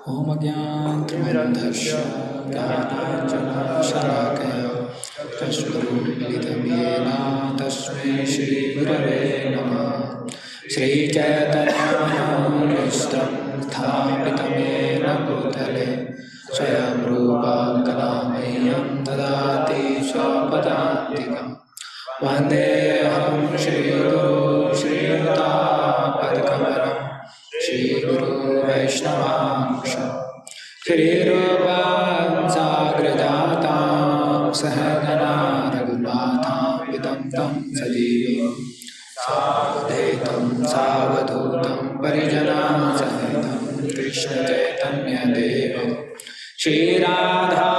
ओम अज्ञानतिमिरन्धस्य ज्ञानाञ्जनशलाकया चक्षुरुन्मीलितं येन तस्मै श्रीगुरवे नमः। श्रीचैतन्यमनोभीष्टं स्थापितं येन भूतले स्वयं रूपा कदा मह्यं ददाति स्वपदान्तिकम्। वन्देऽहं श्रीगुरो श्रीयुतापदकमलं श्रीगुरो वैष्णवांश श्रीरूपां साग्रजातां सहगना रघुनाथान्वितं तं सजीवं सावधूतं सावधूतं परिजनां सहितं कृष्णचैतन्यदेवं श्रीराधा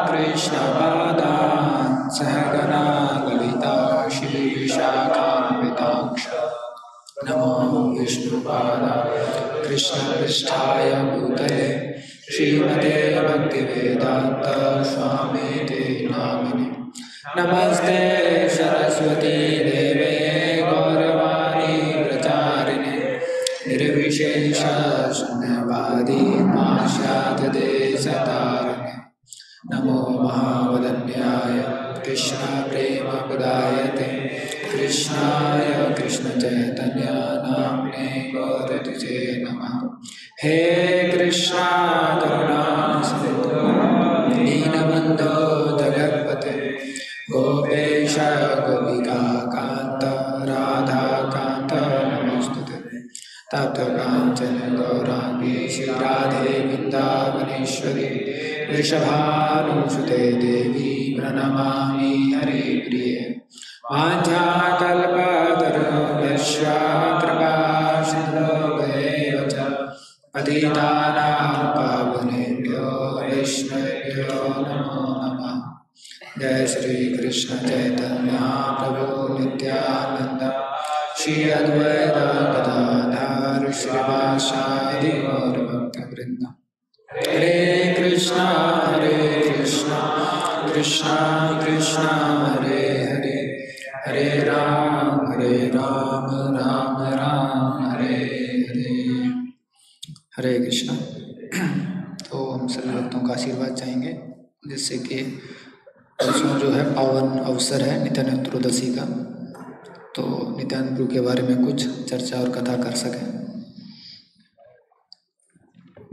कृष्णपादान् सहगना ललिता श्रीविशाखान्वितांश नमो विष्णुपादाय कृष्णपृष्ठाय भूतले श्रीमते भक्तिवेदांत स्वामीते नामिने। नमस्ते सरस्वती देवे गौरवाणी प्रचारिणे निर्विशेष शून्यवादी पाश्चात्यदेशतारिणे। नमो महावदन्याय कृष्ण प्रेम प्रदायते कृष्णाय कृष्ण चैतन्य नाम्ने गौरतिसे नमः। हे कृष्णा करुणा सिंधु दीनबन्धो जगत्पते गोपेश गोपिका कान्त राधा कान्त नमोस्तुते। तप्त काञ्चन गौराङ्गी श्रीराधे वृन्दावनेश्वरी वृषभानुसुते देवी प्रणमामि हरिप्रिये। वाञ्छाकल्पतरुभ्यश्च कृपासिन्धुभ्येव च पतितानां पावनेभ्यो वैष्णवेभ्यो नमो नमः। जय श्री कृष्ण चैतन्य प्रभु नित्यानंद श्री अद्वैत गदाधर श्रीवासादि गौर भक्तवृंद। हरे कृष्णा कृष्णा कृष्णा हरे हरे हरे राम राम राम हरे हरे। हरे कृष्णा। तो हम सभी भक्तों का आशीर्वाद चाहेंगे जिससे कि परसों जो है पावन अवसर है नित्यानंद त्रयोदशी का, तो नित्यानंद प्रभु के बारे में कुछ चर्चा और कथा कर सकें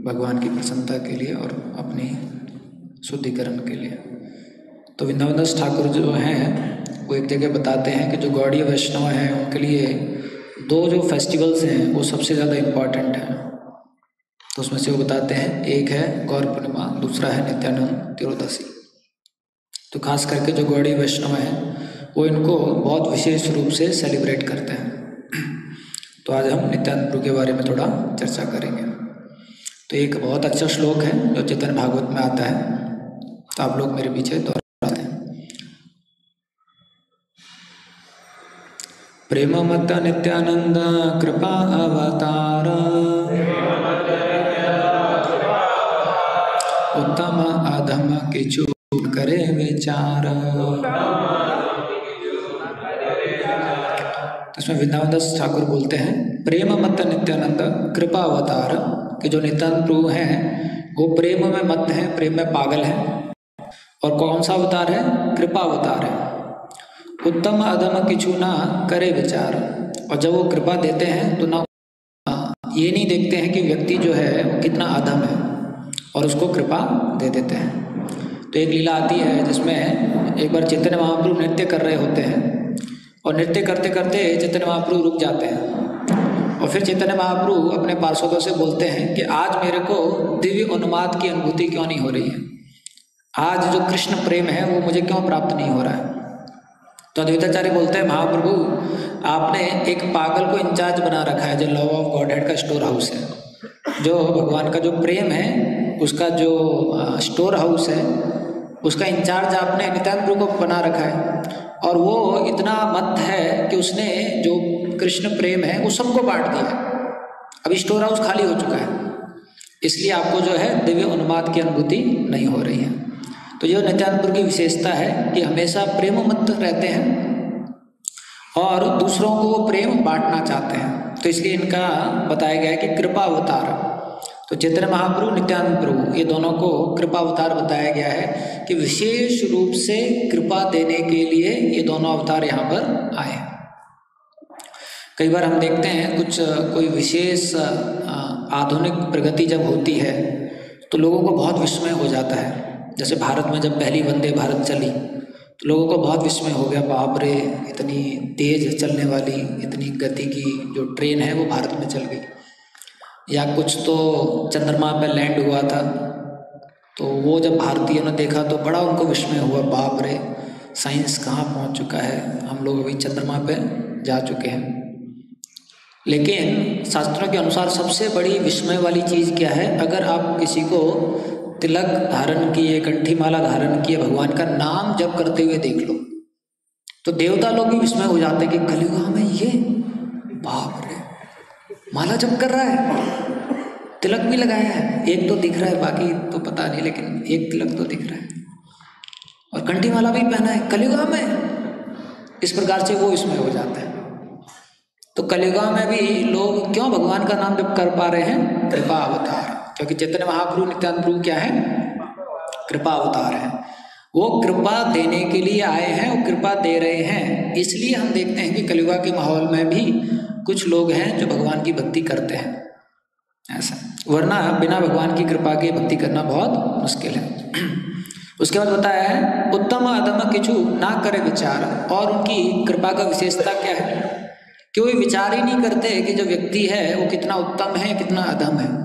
भगवान की प्रसन्नता के लिए और अपनी शुद्धिकरण के लिए। तो वृंदावन दास ठाकुर जो हैं वो एक जगह बताते हैं कि जो गौड़ीय वैष्णव हैं उनके लिए दो जो फेस्टिवल्स हैं वो सबसे ज़्यादा इम्पॉर्टेंट हैं। तो उसमें से वो बताते हैं, एक है गौर पूर्णिमा, दूसरा है नित्यानंद त्रयोदशी। तो खास करके जो गौड़ीय वैष्णव हैं वो इनको बहुत विशेष रूप से सेलिब्रेट करते हैं। तो आज हम नित्यानंद प्रभु के बारे में थोड़ा चर्चा करेंगे। तो एक बहुत अच्छा श्लोक है जो चैतन्य भागवत में आता है, तो आप लोग मेरे पीछे दोहराते हैं। प्रेममत्त नित्यानंद कृपा अवतार उत्तम अधम किछु करे विचार। इसमें वृंदावन दास ठाकुर बोलते हैं प्रेममत्त नित्यानंद कृपा अवतार, कि जो नित्यानंद प्रभु हैं वो प्रेम में मत हैं, प्रेम में पागल हैं। और कौन सा अवतार है? कृपा अवतार है। उत्तम अधम किछु ना करे विचार, और जब वो कृपा देते हैं तो ना ये नहीं देखते हैं कि व्यक्ति जो है वो कितना अधम है और उसको कृपा दे देते हैं। तो एक लीला आती है जिसमें एक बार चैतन्य महाप्रभु नृत्य कर रहे होते हैं और नृत्य करते करते चैतन्य महाप्रभु रुक जाते हैं और फिर चैतन्य महाप्रभु अपने पार्षदों से बोलते हैं कि आज मेरे को दिव्य उन्माद की अनुभूति क्यों नहीं हो रही है, आज जो कृष्ण प्रेम है वो मुझे क्यों प्राप्त नहीं हो रहा है। तो अद्वैताचार्य बोलते हैं महाप्रभु आपने एक पागल को इंचार्ज बना रखा है, जो लव ऑफ गॉडहेड का स्टोर हाउस है, जो भगवान का जो प्रेम है उसका जो स्टोर हाउस है उसका इंचार्ज आपने नित्यानंद प्रभु को बना रखा है। और वो इतना मत है कि उसने जो कृष्ण प्रेम है वो सबको बांट दिया। अभी स्टोर हाउस खाली हो चुका है, इसलिए आपको जो है दिव्य उन्माद की अनुभूति नहीं हो रही है। तो ये नित्यानंद प्रभु की विशेषता है कि हमेशा प्रेम मत रहते हैं और दूसरों को वो प्रेम बांटना चाहते हैं। तो इसलिए इनका बताया गया है कि कृपा अवतार। तो चैतन्य महाप्रभु, नित्यानंद प्रभु, ये दोनों को कृपा अवतार बताया गया है कि विशेष रूप से कृपा देने के लिए ये दोनों अवतार यहाँ पर आए हैं। कई बार हम देखते हैं कोई विशेष आधुनिक प्रगति जब होती है तो लोगों को बहुत विस्मय हो जाता है। जैसे भारत में जब पहली वंदे भारत चली तो लोगों को बहुत विस्मय हो गया, बाप रे, इतनी तेज चलने वाली, इतनी गति की जो ट्रेन है वो भारत में चल गई। या कुछ तो चंद्रमा पर लैंड हुआ था तो वो जब भारतीयों ने देखा तो बड़ा उनको विस्मय हुआ, बाप रे, साइंस कहाँ पहुँच चुका है, हम लोग अभी चंद्रमा पे जा चुके हैं। लेकिन शास्त्रों के अनुसार सबसे बड़ी विस्मय वाली चीज़ क्या है? अगर आप किसी को तिलक धारण किए, कंठी माला धारण किए, भगवान का नाम जप करते हुए देख लो तो देवता लोग भी विस्मय हो जाते कि कलियुग में ये, बाप रे, माला जप कर रहा है, तिलक भी लगाया है, एक तो दिख रहा है, बाकी तो पता नहीं, लेकिन एक तिलक तो दिख रहा है, और कंठी माला भी पहना है कलियुग में। इस प्रकार से वो इसमें हो जाता है। तो कलियुग में भी लोग क्यों भगवान का नाम जप कर पा रहे हैं? कृपा अवतार। क्योंकि चैतन्य महाप्रभु, नित्यानंद प्रभु क्या है? कृपा अवतार है। वो कृपा देने के लिए आए हैं, वो कृपा दे रहे हैं। इसलिए हम देखते हैं कि कलियुग के माहौल में भी कुछ लोग हैं जो भगवान की भक्ति करते हैं, ऐसा। वरना बिना भगवान की कृपा के भक्ति करना बहुत मुश्किल है। उसके बाद बताया है उत्तम अधम किछु ना करे विचार, और उनकी कृपा का विशेषता क्या है कि वो विचार ही नहीं करते कि जो व्यक्ति है वो कितना उत्तम है, कितना अधम है।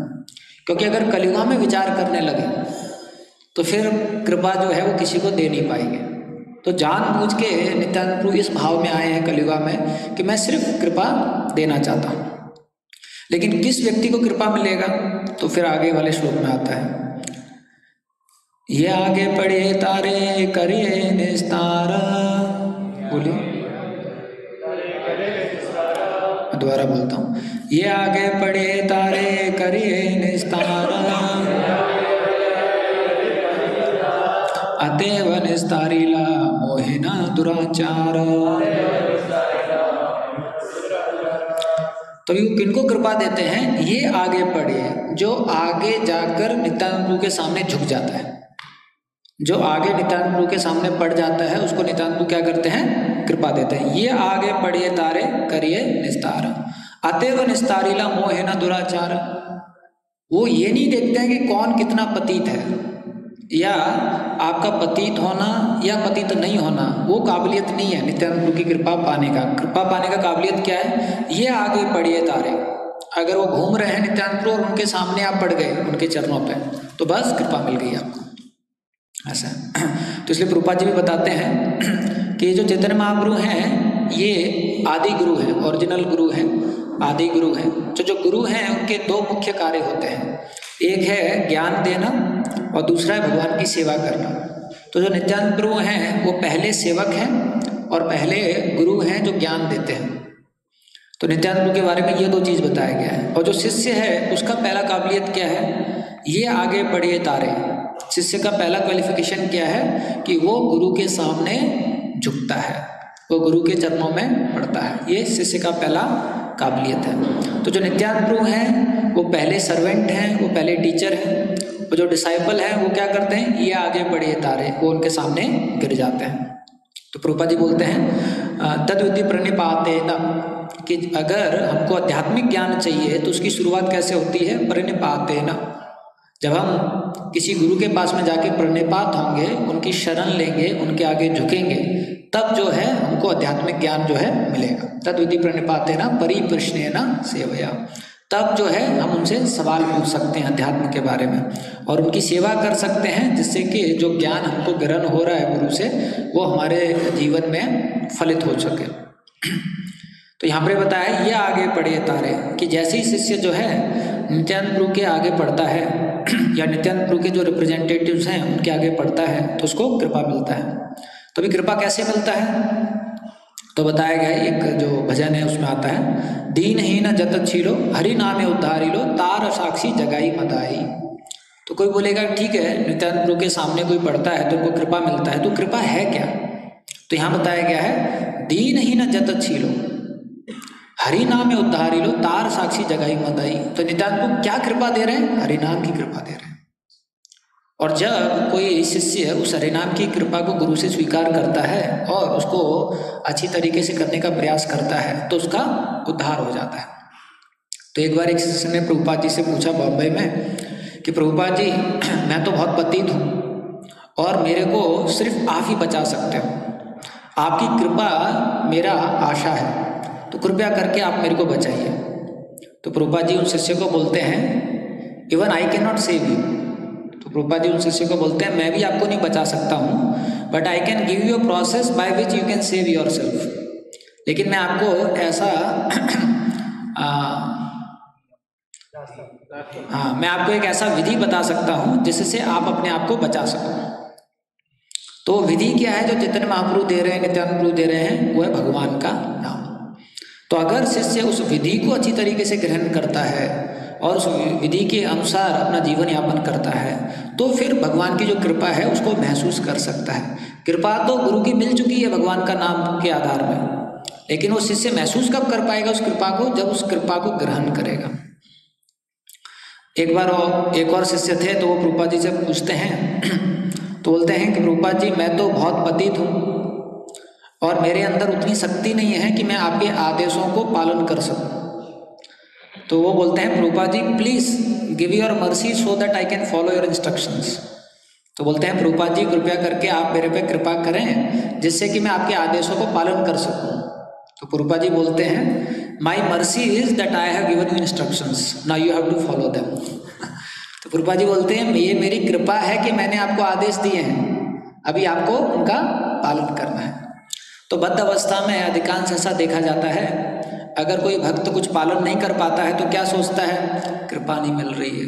क्योंकि अगर कलियुग में विचार करने लगे तो फिर कृपा जो है वो किसी को दे नहीं पाएंगे। तो जानबूझ के नित्यानंद प्रभु इस भाव में आए हैं कलियुग में कि मैं सिर्फ कृपा देना चाहता हूँ। लेकिन किस व्यक्ति को कृपा मिलेगा? तो फिर आगे वाले श्लोक में आता है, ये आगे पढ़े तारे करिए निस्तार। बोलिए, दोबारा बोलता हूँ, ये आगे पढ़े तारे करिए निस्तार, अतएव निस्तारिला मोहिना दुराचार। तो ये किनको कृपा देते हैं? ये आगे पढ़े, जो आगे जाकर नित्यानंद प्रभु के सामने झुक जाता है, जो आगे नित्यानंद प्रभु के सामने पड़ जाता है उसको नित्यानंद प्रभु क्या करते हैं? कृपा देते हैं। ये आगे पढ़िए तारे करिए निस्तार, अतएव निस्तारिला मोहिना दुराचार। वो ये नहीं देखते हैं कि कौन कितना पतित है, या आपका पतित होना या पतित नहीं होना वो काबिलियत नहीं है नित्यानंद प्रभु की कृपा पाने का। कृपा पाने का काबिलियत क्या है? ये आगे पढ़िए तारे। अगर वो घूम रहे हैं नित्यानंद प्रभु और उनके सामने आप पड़ गए उनके चरणों पे, तो बस कृपा मिल गई आपको, ऐसा। तो इसलिए प्रभुपाद जी भी बताते हैं कि जो चैतन्य महाप्रभु हैं ये आदि गुरु हैं, ओरिजिनल गुरु हैं, आदि गुरु हैं। जो गुरु हैं उनके दो मुख्य कार्य होते हैं, एक है ज्ञान देना और दूसरा है भगवान की सेवा करना। तो जो नित्यानंद प्रभु हैं वो पहले सेवक हैं और पहले गुरु हैं जो ज्ञान देते हैं। तो नित्यानंद प्रभु के बारे में ये दो चीज़ बताया गया है। और जो शिष्य है उसका पहला काबिलियत क्या है? ये आगे पढ़िए तारे। शिष्य का पहला क्वालिफिकेशन क्या है? कि वो गुरु के सामने झुकता है, वो गुरु के चरणों में पड़ता है। ये शिष्य का पहला काबिलियत है। तो जो नित्यानंद प्रभु हैं वो पहले सर्वेंट हैं, वो पहले टीचर हैं, और जो डिसाइपल हैं वो क्या करते हैं? ये आगे बढ़िए तारे, वो उनके सामने गिर जाते हैं। तो प्रभुपाद जी बोलते हैं तद्विधि प्रणिपातेन, कि अगर हमको आध्यात्मिक ज्ञान चाहिए तो उसकी शुरुआत कैसे होती है? प्रणिपातेन। जब हम किसी गुरु के पास में जाके प्रणिपात होंगे, उनकी शरण लेंगे, उनके आगे झुकेंगे, तब जो है हमको आध्यात्मिक ज्ञान जो है मिलेगा। तद्विधि प्रणिपातेन परिप्रश्नेन सेवया। तब जो है हम उनसे सवाल पूछ सकते हैं अध्यात्म के बारे में और उनकी सेवा कर सकते हैं, जिससे कि जो ज्ञान हमको ग्रहण हो रहा है गुरु से वो हमारे जीवन में फलित हो सके। तो यहाँ पर बताया ये आगे पढ़िए तारे, कि जैसे ही शिष्य जो है नित्यानंद प्रभु के आगे पढ़ता है या नित्यानंद प्रभु के जो रिप्रेजेंटेटिव्स हैं उनके आगे पढ़ता है तो उसको कृपा मिलता है। तो अभी कृपा कैसे मिलता है? तो बताया गया है, एक जो भजन है उसमें आता है, दीनहीन जत छीलो हरि नामे उद्धारी लो तार साक्षी जगाई मदाई। तो कोई बोलेगा ठीक है नित्यानंद प्रभु के सामने कोई पढ़ता है तो उनको कृपा मिलता है, तो कृपा है क्या? तो यहाँ बताया गया है दीनहीन जत छीलो हरि नाम में उद्धारी लो तार साक्षी जगाई मदाई। तो नित्यानंद प्रभु क्या कृपा दे रहे हैं? हरिनाम की कृपा दे रहे हैं। और जब कोई शिष्य उस हरिनाम की कृपा को गुरु से स्वीकार करता है और उसको अच्छी तरीके से करने का प्रयास करता है तो उसका उद्धार हो जाता है। तो एक बार एक शिष्य ने प्रभुपाद जी से पूछा बॉम्बे में कि प्रभुपाद जी मैं तो बहुत पतित हूँ और मेरे को सिर्फ आप ही बचा सकते हो, आपकी कृपा मेरा आशा है, तो कृपया करके आप मेरे को बचाइए। तो प्रभुपाद जी उन शिष्य को बोलते हैं even I can not save you. तो प्रभुपाद जी उन शिष्य को बोलते हैं मैं भी आपको नहीं बचा सकता हूँ, but I can give you a process by which you can save your self. लेकिन मैं आपको ऐसा मैं आपको एक ऐसा विधि बता सकता हूँ जिससे आप अपने आप को बचा सको। तो विधि क्या है जो चैतन्य महाप्रभु दे रहे हैं, नित्यानंद प्रभु दे रहे हैं? वो है भगवान का नाम। तो अगर शिष्य उस विधि को अच्छी तरीके से ग्रहण करता है और उस विधि के अनुसार अपना जीवन यापन करता है तो फिर भगवान की जो कृपा है उसको महसूस कर सकता है। कृपा तो गुरु की मिल चुकी है भगवान का नाम के आधार में, लेकिन वो शिष्य महसूस कब कर पाएगा उस कृपा को? जब उस कृपा को ग्रहण करेगा। एक बार एक और शिष्य थे तो वो प्रभुपाद जी से पूछते हैं तो बोलते हैं कि प्रभुपाद जी मैं तो बहुत पतित हूँ और मेरे अंदर उतनी शक्ति नहीं है कि मैं आपके आदेशों को पालन कर सकूं। तो वो बोलते हैं Prabhupada ji please give your mercy so that I can follow your instructions. तो बोलते हैं प्रभुपाद जी कृपया करके आप मेरे पे कृपा करें जिससे कि मैं आपके आदेशों को पालन कर सकूं। तो प्रभुपाद जी बोलते हैं my mercy is that I have given you instructions, now you have to follow them. तो प्रभुपाद जी बोलते हैं ये मेरी कृपा है कि मैंने आपको आदेश दिए हैं, अभी आपको उनका पालन करना है। तो बद्ध अवस्था में अधिकांश ऐसा देखा जाता है, अगर कोई भक्त कुछ पालन नहीं कर पाता है तो क्या सोचता है? कृपा नहीं मिल रही है,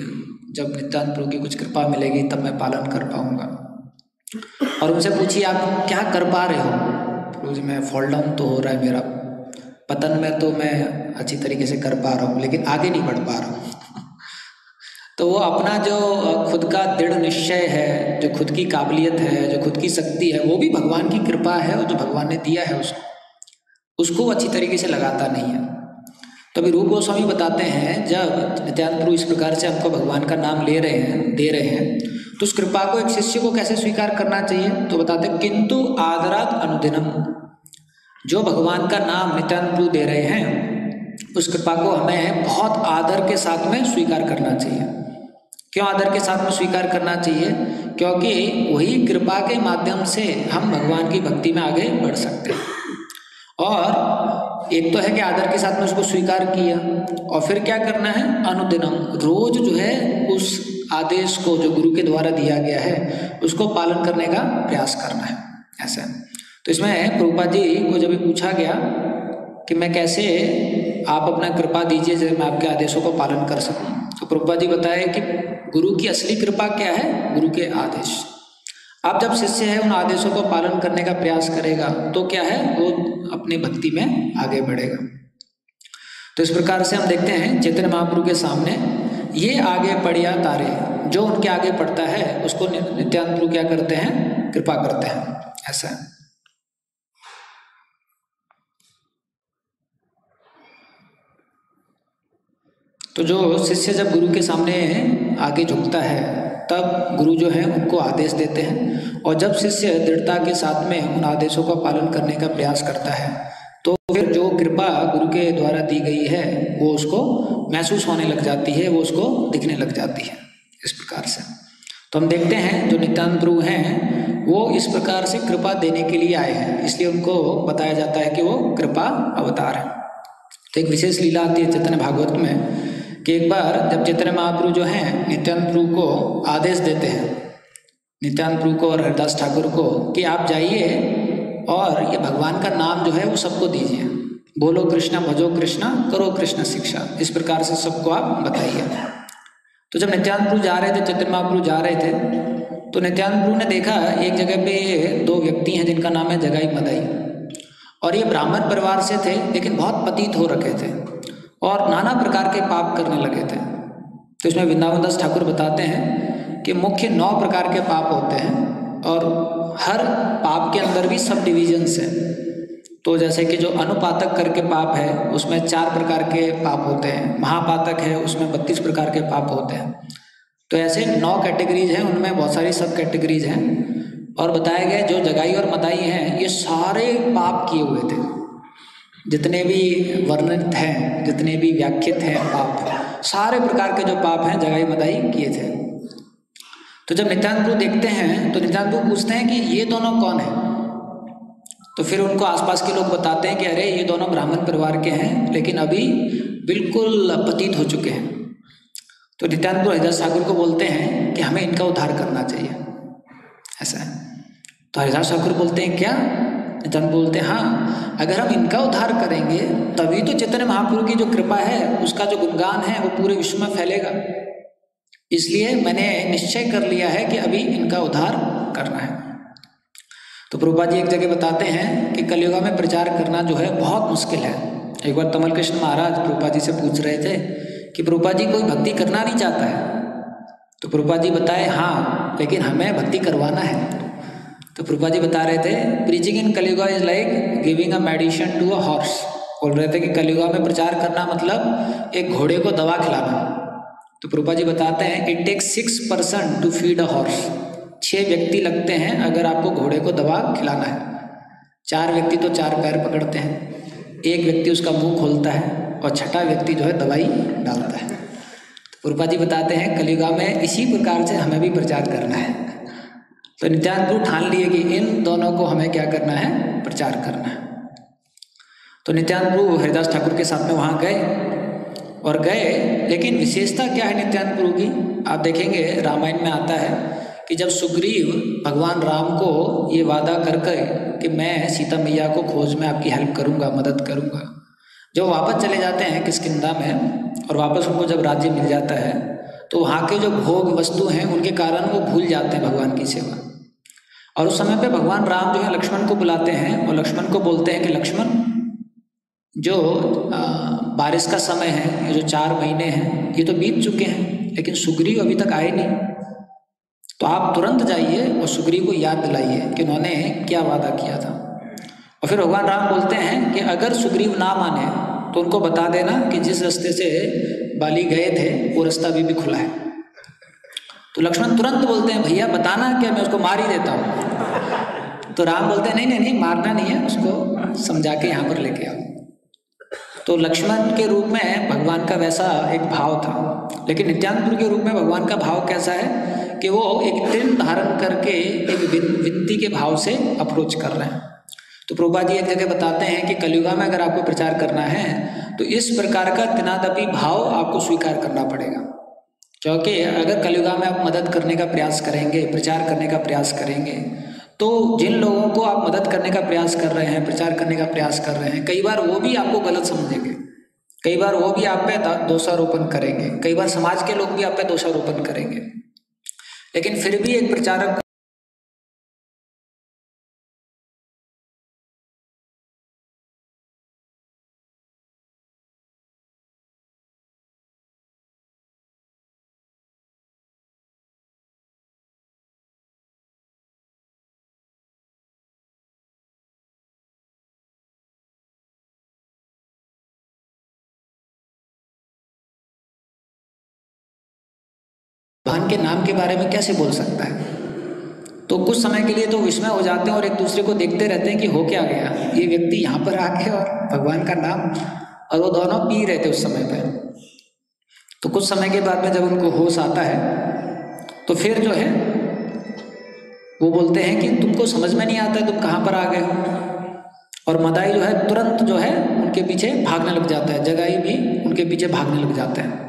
जब नित्यानंद प्रभु की कुछ कृपा मिलेगी तब मैं पालन कर पाऊंगा। और उनसे पूछिए आप क्या कर पा रहे हो? प्रभु जी मैं फॉल डाउन तो हो रहा है, मेरा पतन में तो मैं अच्छी तरीके से कर पा रहा हूँ लेकिन आगे नहीं बढ़ पा रहा हूँ। तो वो अपना जो खुद का दृढ़ निश्चय है, जो खुद की काबिलियत है, जो खुद की शक्ति है, वो भी भगवान की कृपा है और जो भगवान ने दिया है उसको अच्छी तरीके से लगाता नहीं है। तो अभी रूप गोस्वामी बताते हैं जब नित्यानंद प्रभु इस प्रकार से हमको भगवान का नाम ले रहे हैं, दे रहे हैं, तो उस कृपा को एक शिष्य को कैसे स्वीकार करना चाहिए? तो बताते हैं किंतु आदरात अनुदिनम। जो भगवान का नाम नित्यानंद प्रभु दे रहे हैं उस कृपा को हमें बहुत आदर के साथ में स्वीकार करना चाहिए। क्यों आदर के साथ में स्वीकार करना चाहिए? क्योंकि वही कृपा के माध्यम से हम भगवान की भक्ति में आगे बढ़ सकते हैं। और एक तो है कि आदर के साथ में उसको स्वीकार किया और फिर क्या करना है? अनुदिनम, रोज जो है उस आदेश को जो गुरु के द्वारा दिया गया है उसको पालन करने का प्रयास करना है। ऐसा तो इसमें प्रभुपाद जी को जब पूछा गया कि मैं कैसे आप अपना कृपा दीजिए जब मैं आपके आदेशों को पालन कर सकूं, तो प्रभुपाद जी बताए कि गुरु की असली कृपा क्या है? गुरु के आदेश। आप जब शिष्य है उन आदेशों को पालन करने का प्रयास करेगा तो क्या है? वो अपनी भक्ति में आगे बढ़ेगा। तो इस प्रकार से हम देखते हैं चैतन्य महाप्रभु के सामने ये आगे पड़िया तारे, जो उनके आगे पड़ता है उसको नित्यानंद प्रभु क्या करते हैं? कृपा करते हैं। ऐसा है। तो जो शिष्य जब गुरु के सामने आगे झुकता है तब गुरु जो है उनको आदेश देते हैं, और जब शिष्य दृढ़ता के साथ में उन आदेशों का पालन करने का प्रयास करता है तो फिर जो कृपा गुरु के द्वारा दी गई है वो उसको महसूस होने लग जाती है, वो उसको दिखने लग जाती है। इस प्रकार से तो हम देखते हैं जो नित्यानंद प्रभु हैं वो इस प्रकार से कृपा देने के लिए आए हैं, इसलिए उनको बताया जाता है कि वो कृपा अवतार है। तो एक विशेष लीला आती है चैतन्य भागवत में कि एक बार जब चैतन्य महाप्रभु जो हैं नित्यानंद प्रभु को आदेश देते हैं, नित्यानंद प्रभु को और हरिदास ठाकुर को, कि आप जाइए और ये भगवान का नाम जो है वो सबको दीजिए, बोलो कृष्णा भजो कृष्णा करो कृष्ण शिक्षा, इस प्रकार से सबको आप बताइए। तो जब नित्यानंद प्रभु जा रहे थे, चैतन्य महाप्रभु जा रहे थे, तो नित्यानंद प्रभु ने देखा एक जगह पे दो व्यक्ति हैं जिनका नाम है जगाई मदाई, और ये ब्राह्मण परिवार से थे लेकिन बहुत पतित हो रखे थे और नाना प्रकार के पाप करने लगे थे। तो इसमें वृंदावन दास ठाकुर बताते हैं कि मुख्य 9 प्रकार के पाप होते हैं और हर पाप के अंदर भी सब डिविजन्स हैं। तो जैसे कि जो अनुपातक करके पाप है उसमें 4 प्रकार के पाप होते हैं, महापातक है उसमें 32 प्रकार के पाप होते हैं। तो ऐसे 9 कैटेगरीज हैं, उनमें बहुत सारी सब कैटेगरीज हैं। और बताया गया जो जगाई और मदाई हैं ये सारे पाप किए हुए थे, जितने भी वर्णित हैं, जितने भी व्याख्यात हैं पाप, सारे प्रकार के जो पाप हैं जगाई मदाई किए थे। तो जब नित्यानंद प्रभु देखते हैं तो नित्यानंद प्रभु पूछते हैं कि ये दोनों कौन हैं। तो फिर उनको आसपास के लोग बताते हैं कि अरे ये दोनों ब्राह्मण परिवार के हैं, लेकिन अभी बिल्कुल पतित हो चुके हैं। तो नित्यानंद प्रभु हरिदास ठाकुर को बोलते हैं कि हमें इनका उद्धार करना चाहिए, ऐसा है। तो हरिदास ठाकुर बोलते हैं क्या? नित्यानंद बोलते हैं हाँ, अगर हम इनका उद्धार करेंगे तभी तो चैतन्य महाप्रभु की जो कृपा है उसका जो गुणगान है वो पूरे विश्व में फैलेगा। इसलिए मैंने निश्चय कर लिया है कि अभी इनका उद्धार करना है। तो प्रभुपाद जी एक जगह बताते हैं कि कलियुग में प्रचार करना जो है बहुत मुश्किल है। एक बार तमल कृष्ण महाराज प्रभुपाद जी से पूछ रहे थे कि प्रभुपाद जी कोई भक्ति करना नहीं चाहता है। तो प्रभुपाद जी बताए हाँ, लेकिन हमें भक्ति करवाना है। तो प्रभुपाद जी बता रहे थे preaching in Kaliyuga is like giving a medicine to a horse. बोल रहे थे कि कलियुगा में प्रचार करना मतलब एक घोड़े को दवा खिलाना। तो प्रभुपाद जी बताते हैं it takes 6 person to feed a horse. 6 व्यक्ति लगते हैं अगर आपको घोड़े को दवा खिलाना है। 4 व्यक्ति तो 4 पैर पकड़ते हैं, 1 व्यक्ति उसका मुंह खोलता है और 6ठा व्यक्ति जो है दवाई डालता है। तो प्रभुपाद जी बताते हैं कलियुगा में इसी प्रकार से हमें भी प्रचार करना है। तो नित्यानंद प्रभु ठान लिए कि इन दोनों को हमें क्या करना है? प्रचार करना है। तो नित्यानंद प्रभु हरिदास ठाकुर के साथ में वहाँ गए, लेकिन विशेषता क्या है नित्यानंद प्रभु की? आप देखेंगे रामायण में आता है कि जब सुग्रीव भगवान राम को ये वादा करके कि मैं सीता मैया को खोज में आपकी हेल्प करूँगा, मदद करूँगा, जब वापस चले जाते हैं किष्किंधा में और वापस उनको जब राज्य मिल जाता है तो वहाँ के जो भोग वस्तु हैं उनके कारण वो भूल जाते हैं भगवान की सेवा। और उस समय पे भगवान राम जो है लक्ष्मण को बुलाते हैं और लक्ष्मण को बोलते हैं कि लक्ष्मण, जो बारिश का समय है, ये जो 4 महीने हैं ये तो बीत चुके हैं, लेकिन सुग्रीव अभी तक आए नहीं। तो आप तुरंत जाइए और सुग्रीव को याद दिलाइए कि उन्होंने क्या वादा किया था। और फिर भगवान राम बोलते हैं कि अगर सुग्रीव ना माने तो उनको बता देना कि जिस रास्ते से बाली गए थे वो रास्ता अभी भी खुला है। तो लक्ष्मण तुरंत बोलते हैं भैया बताना क्या, मैं उसको मार ही देता हूँ। तो राम बोलते हैं नहीं मारना नहीं है, उसको समझा के यहाँ पर लेके आओ। तो लक्ष्मण के रूप में भगवान का वैसा एक भाव था, लेकिन नित्यानंद प्रभु के रूप में भगवान का भाव कैसा है कि वो एक तृण धारण करके एक विनती के भाव से अप्रोच कर रहे हैं। तो प्रभुपाद जी एक जगह बताते हैं कि कलियुगा में अगर आपको प्रचार करना है तो इस प्रकार का तिनादपी भाव आपको स्वीकार करना पड़ेगा। क्योंकि अगर कलियुगा में आप मदद करने का प्रयास करेंगे, प्रचार करने का प्रयास करेंगे, तो जिन लोगों को आप मदद करने का प्रयास कर रहे हैं, प्रचार करने का प्रयास कर रहे हैं, कई बार वो भी आपको गलत समझेंगे, कई बार वो भी आप पे दोषारोपण करेंगे, कई बार समाज के लोग भी आप पे दोषारोपण करेंगे। लेकिन फिर भी एक प्रचारक भगवान के नाम के बारे में कैसे बोल सकता है? तो कुछ समय के लिए तो विस्मय हो जाते हैं और एक दूसरे को देखते रहते हैं कि हो क्या गया, ये व्यक्ति यहाँ पर आके और भगवान का नाम, और वो दोनों पी रहे थे उस समय पे। तो कुछ समय के बाद में जब उनको होश आता है तो फिर जो है वो बोलते हैं कि तुमको समझ में नहीं आता है, तुम कहाँ पर आ गए हो। और मदाई जो है तुरंत जो है उनके पीछे भागने लग जाता है, जगाई भी उनके पीछे भागने लग जाते हैं।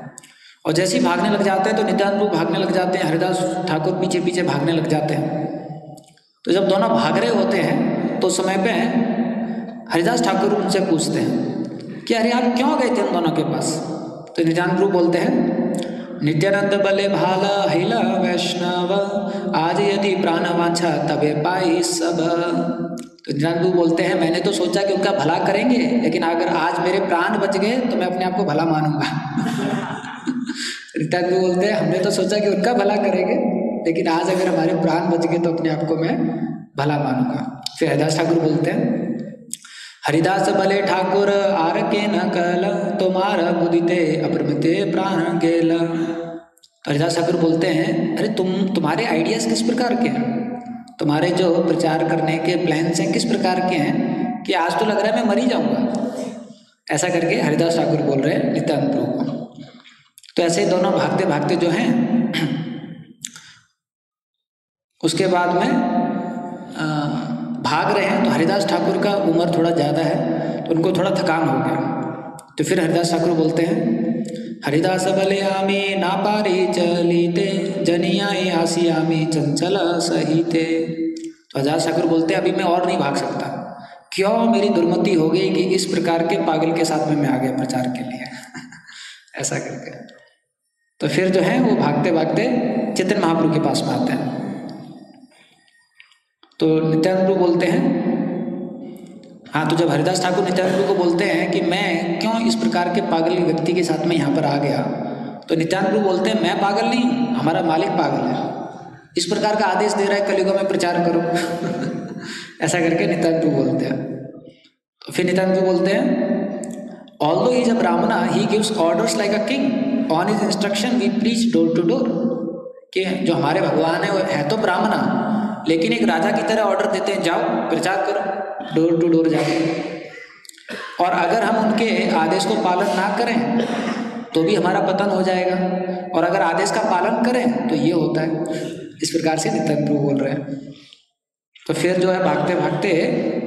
और जैसे ही भागने लग जाते हैं तो नित्यानंद प्रभु भागने लग जाते हैं, हरिदास ठाकुर पीछे पीछे भागने लग जाते हैं। तो जब दोनों भाग रहे होते हैं तो समय पे हरिदास ठाकुर उनसे पूछते हैं कि अरे आप क्यों गए थे उन दोनों के पास? तो नित्यानंद प्रभु बोलते हैं नित्यानंद बले भाला हिला वैष्णव, आज यदि प्राण वांछा तबे पाई सब। तो नित्यानंद प्रभु बोलते हैं मैंने तो सोचा कि उनका भला करेंगे, लेकिन अगर आज मेरे प्राण बच गए तो मैं अपने आप को भला मानूंगा। नित्यानंद प्रभु बोलते हैं हमने तो सोचा कि उनका भला करेंगे, लेकिन आज अगर हमारे प्राण बच गए तो अपने आप को मैं भला मानूंगा। फिर हरिदास ठाकुर बोलते हैं हरिदास बले ठाकुर आर के न कल, तुम्हारा बुदिते अप्रमिते प्राण गेल। तो हरिदास ठाकुर बोलते हैं, अरे तुम्हारे आइडियाज किस प्रकार के हैं, तुम्हारे जो प्रचार करने के प्लान्स हैं किस प्रकार के हैं कि आज तो लग रहा है मैं मर ही जाऊंगा। ऐसा करके हरिदास ठाकुर बोल रहे हैं नित्यानंद प्रभु को। तो ऐसे दोनों भागते भागते जो हैं उसके बाद में भाग रहे हैं। तो हरिदास ठाकुर का उम्र थोड़ा ज़्यादा है तो उनको थोड़ा थकान हो गया। तो फिर हरिदास ठाकुर बोलते हैं, हरिदास बले आमी ना पारी चलीते, जनियाए आसी आमी चंचल सहीते। तो हरिदास ठाकुर बोलते हैं, अभी मैं और नहीं भाग सकता, क्यों मेरी दुर्मति हो गई कि इस प्रकार के पागल के साथ में मैं आ गया प्रचार के लिए। ऐसा करके तो फिर जो है वो भागते भागते चैतन्य महाप्रभु के पास में आते हैं। तो नित्यानंद प्रभु बोलते हैं, हाँ, तो जब हरिदास ठाकुर नित्यानंद प्रभु को बोलते हैं कि मैं क्यों इस प्रकार के पागल व्यक्ति के साथ में यहाँ पर आ गया, तो नित्यानंद प्रभु बोलते हैं, मैं पागल नहीं हूँ, हमारा मालिक पागल है, इस प्रकार का आदेश दे रहा है कलियुग में प्रचार करो। ऐसा करके नित्यानंद प्रभु बोलते हैं। तो फिर नित्यानंद प्रभु बोलते हैं, although he is a brahmana he gives orders like a king, on his instruction we preach door to door. कि जो हमारे भगवान है वो है तो ब्राह्मणा, लेकिन एक राजा की तरह ऑर्डर देते हैं, जाओ प्रचार करो डोर टू डोर जाके। और अगर हम उनके आदेश को पालन ना करें तो भी हमारा पतन हो जाएगा, और अगर आदेश का पालन करें तो ये होता है। इस प्रकार से नित्यानंद प्रभु बोल रहे हैं। तो फिर जो है भागते भागते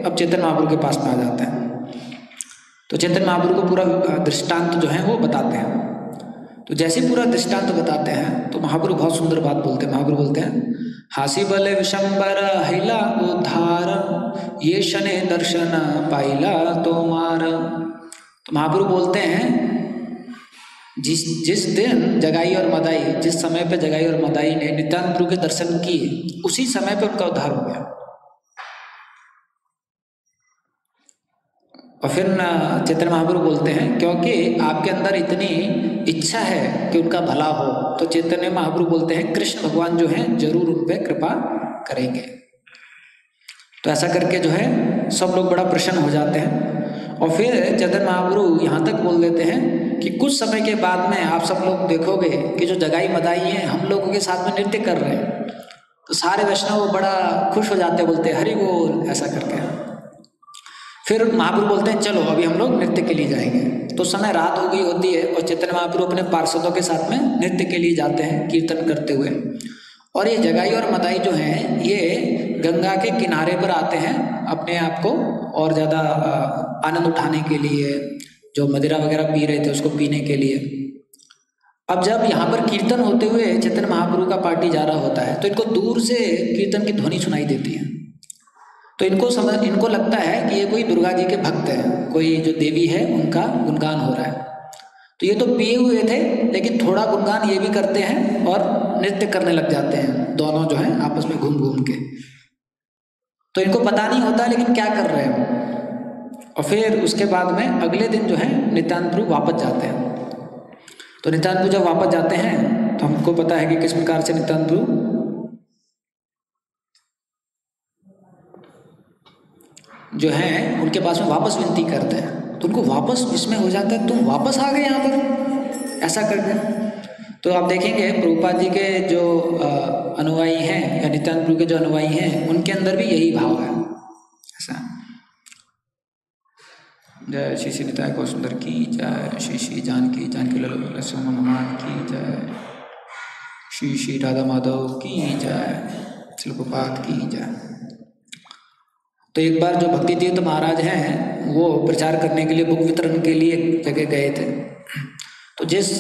अब चैतन्य महाप्रभु के पास में आ जाते हैं। तो चैतन्य महाप्रभु को पूरा दृष्टांत जो है वो बताते हैं। तो जैसे पूरा दृष्टांत बताते हैं तो महाप्रभु बहुत सुंदर बात बोलते हैं। महाप्रभु बोलते हैं, हासी बले विशंबर हिला उद्धार, ये शने दर्शन पाइला तो मार। तो महाप्रभु बोलते हैं, जिस दिन जगाई और मदाई, जिस समय पे जगाई और मदाई ने नित्यानंद प्रभु के दर्शन किए, उसी समय पे उनका उद्धार हो गया। और फिर चैतन्य महाप्रभु बोलते हैं, क्योंकि आपके अंदर इतनी इच्छा है कि उनका भला हो, तो चैतन्य महाप्रभु बोलते हैं कृष्ण भगवान जो हैं जरूर उन पर कृपा करेंगे। तो ऐसा करके जो है सब लोग बड़ा प्रसन्न हो जाते हैं। और फिर चैतन्य महाप्रभु यहाँ तक बोल देते हैं कि कुछ समय के बाद में आप सब लोग देखोगे कि जो जगाई मदाई है हम लोगों के साथ में नृत्य कर रहे हैं। तो सारे वैष्णव बड़ा खुश हो जाते हैं, बोलते हैं हरि बोल, ऐसा करके। फिर महाप्रभु बोलते हैं, चलो अभी हम लोग नृत्य के लिए जाएंगे। तो समय रात हो गई होती है और चैतन्य महाप्रभु अपने पार्षदों के साथ में नृत्य के लिए जाते हैं कीर्तन करते हुए। और ये जगाई और मदाई जो हैं ये गंगा के किनारे पर आते हैं अपने आप को और ज़्यादा आनंद उठाने के लिए, जो मदिरा वगैरह पी रहे थे उसको पीने के लिए। अब जब यहाँ पर कीर्तन होते हुए चैतन्य महाप्रभु का पार्टी जा रहा होता है तो इनको दूर से कीर्तन की ध्वनि सुनाई देती है। तो इनको लगता है कि ये कोई दुर्गा जी के भक्त हैं, कोई जो देवी है उनका गुणगान हो रहा है। तो ये तो पिए हुए थे लेकिन थोड़ा गुणगान ये भी करते हैं और नृत्य करने लग जाते हैं, दोनों जो हैं आपस में घूम घूम के। तो इनको पता नहीं होता लेकिन क्या कर रहे हैं। और फिर उसके बाद में अगले दिन जो है नित्यानंद प्रभु वापस जाते हैं। तो नित्यानंद प्रभु जब वापस जाते हैं तो हमको पता है कि किस प्रकार से नित्यानंद प्रभु जो है उनके पास में वापस विनती करते हैं। तो उनको वापस इसमें हो जाता है, तुम वापस आ गए यहाँ पर, ऐसा करके। तो आप देखेंगे प्रभुपाद जी के जो अनुयायी हैं या नित्यानंद प्रभु के जो अनुयायी हैं उनके अंदर भी यही भाव है ऐसा। जय श्री श्री निताय गौर सुंदर की जय, श्री श्री जानकी लाल हनुमान की जय, श्री श्री राधा माधव की जय, श्री प्रभुपाद की जय। तो एक बार जो भक्ति तीर्थ महाराज हैं वो प्रचार करने के लिए, बुक वितरण के लिए एक जगह गए थे। तो जिस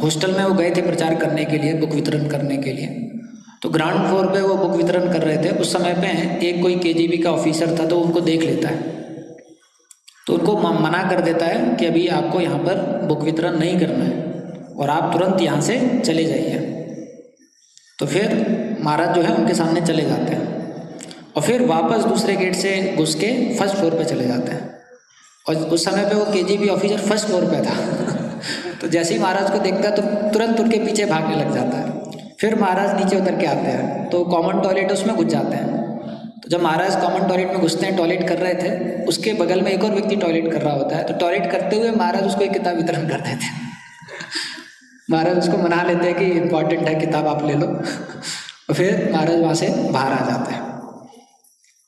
हॉस्टल में वो गए थे प्रचार करने के लिए, बुक वितरण करने के लिए, तो ग्राउंड फ्लोर पे वो बुक वितरण कर रहे थे। उस समय पे एक कोई केजीबी का ऑफिसर था तो उनको देख लेता है, तो उनको मना कर देता है कि अभी आपको यहाँ पर बुक वितरण नहीं करना है और आप तुरंत यहाँ से चले जाइए। तो फिर महाराज जो है उनके सामने चले जाते हैं और फिर वापस दूसरे गेट से घुस के फर्स्ट फ्लोर पे चले जाते हैं। और उस समय पे वो केजीबी ऑफिसर फर्स्ट फ्लोर पे था। तो जैसे ही महाराज को देखता है तो तुरंत उनके पीछे भागने लग जाता है। फिर महाराज नीचे उतर के आते हैं तो कॉमन टॉयलेट उसमें घुस जाते हैं। तो जब महाराज कॉमन टॉयलेट में घुसते हैं, टॉयलेट कर रहे थे, उसके बगल में एक और व्यक्ति टॉयलेट कर रहा होता है, तो टॉयलेट करते हुए महाराज उसको एक किताब वितरण कर देते हैं। महाराज उसको मना लेते हैं कि इम्पोर्टेंट है, किताब आप ले लो, और फिर महाराज वहाँ से बाहर आ जाते हैं।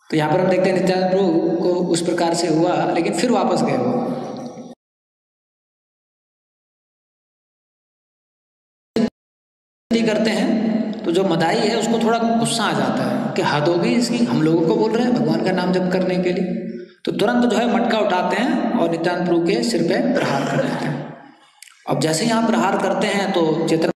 तो यहाँ पर हम देखते हैं नित्यानंद प्रभु को उस प्रकार से हुआ, लेकिन फिर वापस गए वो। करते हैं तो जो मदाई है उसको थोड़ा गुस्सा आ जाता है कि हद हो गई इसकी, हम लोगों को बोल रहे हैं भगवान का नाम जप करने के लिए। तो तुरंत जो है मटका उठाते हैं और नित्यानंद प्रभु के सिर पे प्रहार कर देते हैं। अब जैसे ही यहाँ प्रहार करते हैं तो चेतन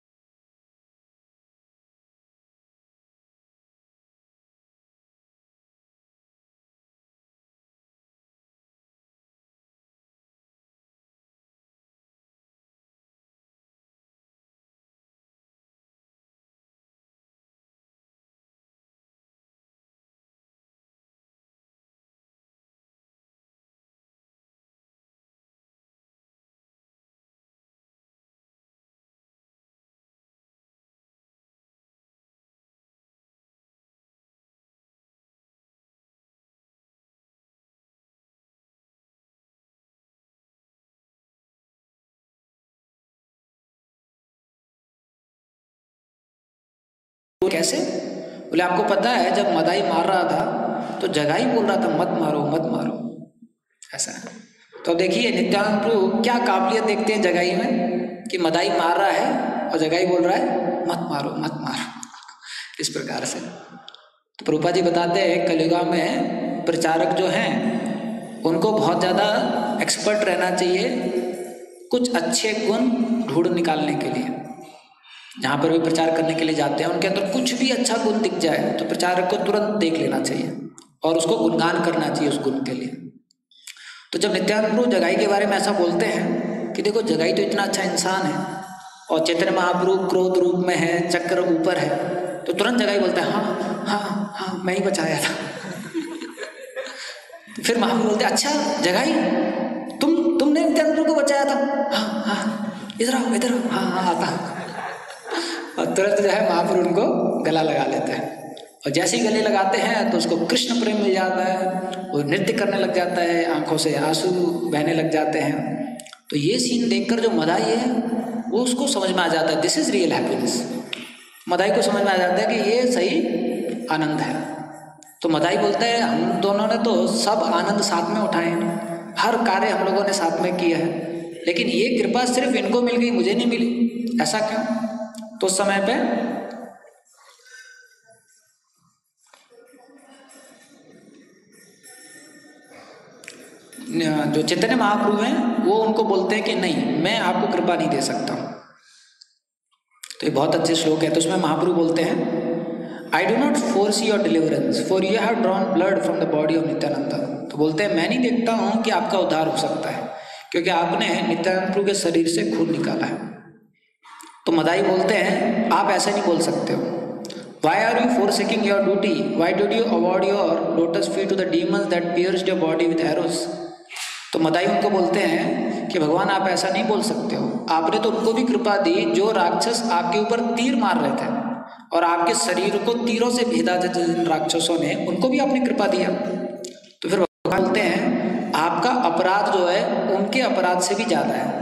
कैसे बोले, आपको पता है जब मदाई मार रहा था तो जगाई बोल रहा था मत मारो मत मारो, ऐसा। तो देखिए नित्यानंद प्रभु क्या काबिलियत देखते हैं जगाई में कि मदाई मार रहा है और जगाई बोल रहा है मत मारो मत मारो, इस प्रकार से। तो प्रभुपाद जी बताते हैं कलियुगा में प्रचारक जो हैं उनको बहुत ज़्यादा एक्सपर्ट रहना चाहिए कुछ अच्छे गुण ढूंढ निकालने के लिए। जहाँ पर भी प्रचार करने के लिए जाते हैं उनके अंदर कुछ भी अच्छा गुण दिख जाए तो प्रचारक को तुरंत देख लेना चाहिए और उसको गुणगान करना चाहिए उस गुण के लिए। तो जब नित्यानंद प्रभु जगाई के बारे में ऐसा बोलते हैं कि देखो जगाई तो इतना अच्छा इंसान है और चैतन्य महाप्रभु क्रोध रूप में है, चक्र ऊपर है, तो तुरंत जगाई बोलते हैं हाँ हाँ हाँ मैं ही बचाया था। तो फिर महाप्रभु बोलते अच्छा जगाई तुमने नित्यानंद प्रभु को बचाया था? हाँ हाँ इधर आओ इधर आओ, हाँ हाँ आता। और तुरंत जो है महाप्रभु उनको गला लगा लेते हैं और जैसे ही गले लगाते हैं तो उसको कृष्ण प्रेम मिल जाता है, वो नृत्य करने लग जाता है, आंखों से आंसू बहने लग जाते हैं। तो ये सीन देखकर जो मदाई है वो उसको समझ में आ जाता है this is real happiness. Madai को समझ में आ जाता है कि ये सही आनंद है। तो मदाई बोलता है हम दोनों ने तो सब आनंद साथ में उठाए हैं, हर कार्य हम लोगों ने साथ में किया है, लेकिन ये कृपा सिर्फ इनको मिल गई मुझे नहीं मिली, ऐसा क्यों? तो उस समय पे जो चैतन्य महाप्रभु हैं वो उनको बोलते हैं कि नहीं मैं आपको कृपा नहीं दे सकता। तो ये बहुत अच्छे श्लोक है। तो उसमें महाप्रभु बोलते हैं I do not force your deliverance for you have drawn blood from the body of Nityanand. तो बोलते हैं मैं नहीं देखता हूं कि आपका उद्धार हो सकता है क्योंकि आपने नित्यानंद प्रभु के शरीर से खून निकाला है। तो मदाई बोलते हैं आप ऐसा नहीं बोल सकते हो। Why are you forsaking your duty? Why did you award your lotus feet to the demons that pierced your body with arrows? तो मदाई उनको बोलते हैं कि भगवान आप ऐसा नहीं बोल सकते हो, आपने तो उनको भी कृपा दी जो राक्षस आपके ऊपर तीर मार रहे थे और आपके शरीर को तीरों से भेदा था जिन राक्षसों ने, उनको भी आपने कृपा दिया। तो फिर भगवान बोलते हैं आपका अपराध जो है उनके अपराध से भी ज्यादा है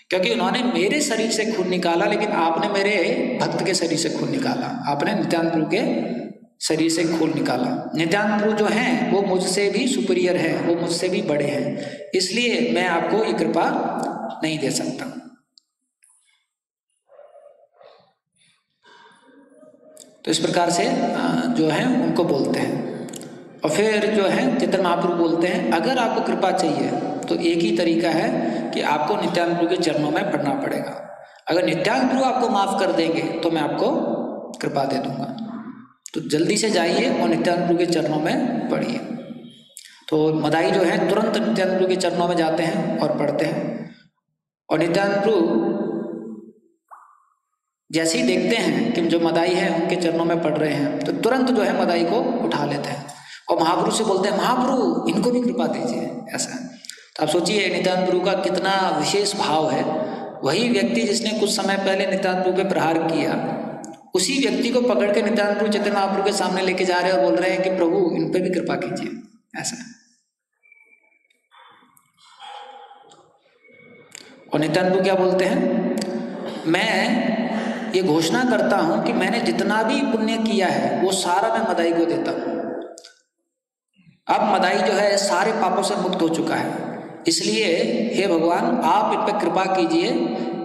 क्योंकि उन्होंने मेरे शरीर से खून निकाला लेकिन आपने मेरे भक्त के शरीर से खून निकाला, आपने नित्यानंद प्रभु के शरीर से खून निकाला। नित्यानंद प्रभु जो हैं वो मुझसे भी सुपीरियर है, वो मुझसे भी बड़े हैं, इसलिए मैं आपको ये कृपा नहीं दे सकता। तो इस प्रकार से जो है उनको बोलते हैं। और फिर जो है चैतन्य महाप्रभु बोलते हैं अगर आपको कृपा चाहिए तो एक ही तरीका है कि आपको नित्यानंद प्रभु के चरणों में पढ़ना पड़ेगा। अगर नित्यानंद प्रभु आपको माफ कर देंगे तो मैं आपको कृपा दे दूंगा। तो जल्दी से जाइए और नित्यानंद प्रभु के चरणों में पढ़िए। तो मदाई जो है तुरंत नित्यानंद प्रभु के चरणों में जाते हैं और पढ़ते हैं और नित्यानंद प्रभु जैसे ही देखते हैं कि जो मदाई है उनके चरणों में पढ़ रहे हैं तो तुरंत जो है मदाई को उठा लेते हैं और महाप्रभु से बोलते हैं महाप्रभु इनको भी कृपा दीजिए। ऐसा तो आप सोचिए नित्यानंद प्रभु का कितना विशेष भाव है। वही व्यक्ति जिसने कुछ समय पहले नित्यानंद प्रभु पे प्रहार किया उसी व्यक्ति को पकड़ के नित्यानंद प्रभु चैतन्य महाप्रभु के सामने लेके जा रहे हैं और बोल रहे हैं कि प्रभु इन पर भी कृपा कीजिए। ऐसा। और नित्यानंद प्रभु क्या बोलते हैं, मैं ये घोषणा करता हूं कि मैंने जितना भी पुण्य किया है वो सारा मैं मदाई को देता हूं। अब मदाई जो है सारे पापों से मुक्त हो चुका है, इसलिए हे भगवान आप इन पर कृपा कीजिए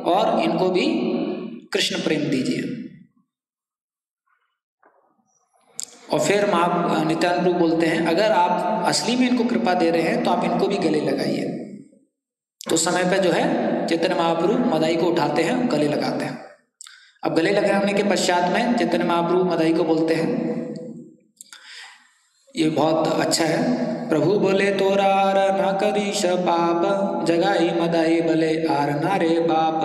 और इनको भी कृष्ण प्रेम दीजिए। और फिर नित्यानंद प्रभु बोलते हैं अगर आप असली में इनको कृपा दे रहे हैं तो आप इनको भी गले लगाइए। तो उस समय पे जो है चैतन्य महाप्रभु मदाई को उठाते हैं, गले लगाते हैं। अब गले लगाने के पश्चात में चैतन्य महाप्रभु मदाई को बोलते हैं, ये बहुत अच्छा है, प्रभु बोले तोरा आर ना करीश पाप, जगाई मदाई भले आर ना रे बाप।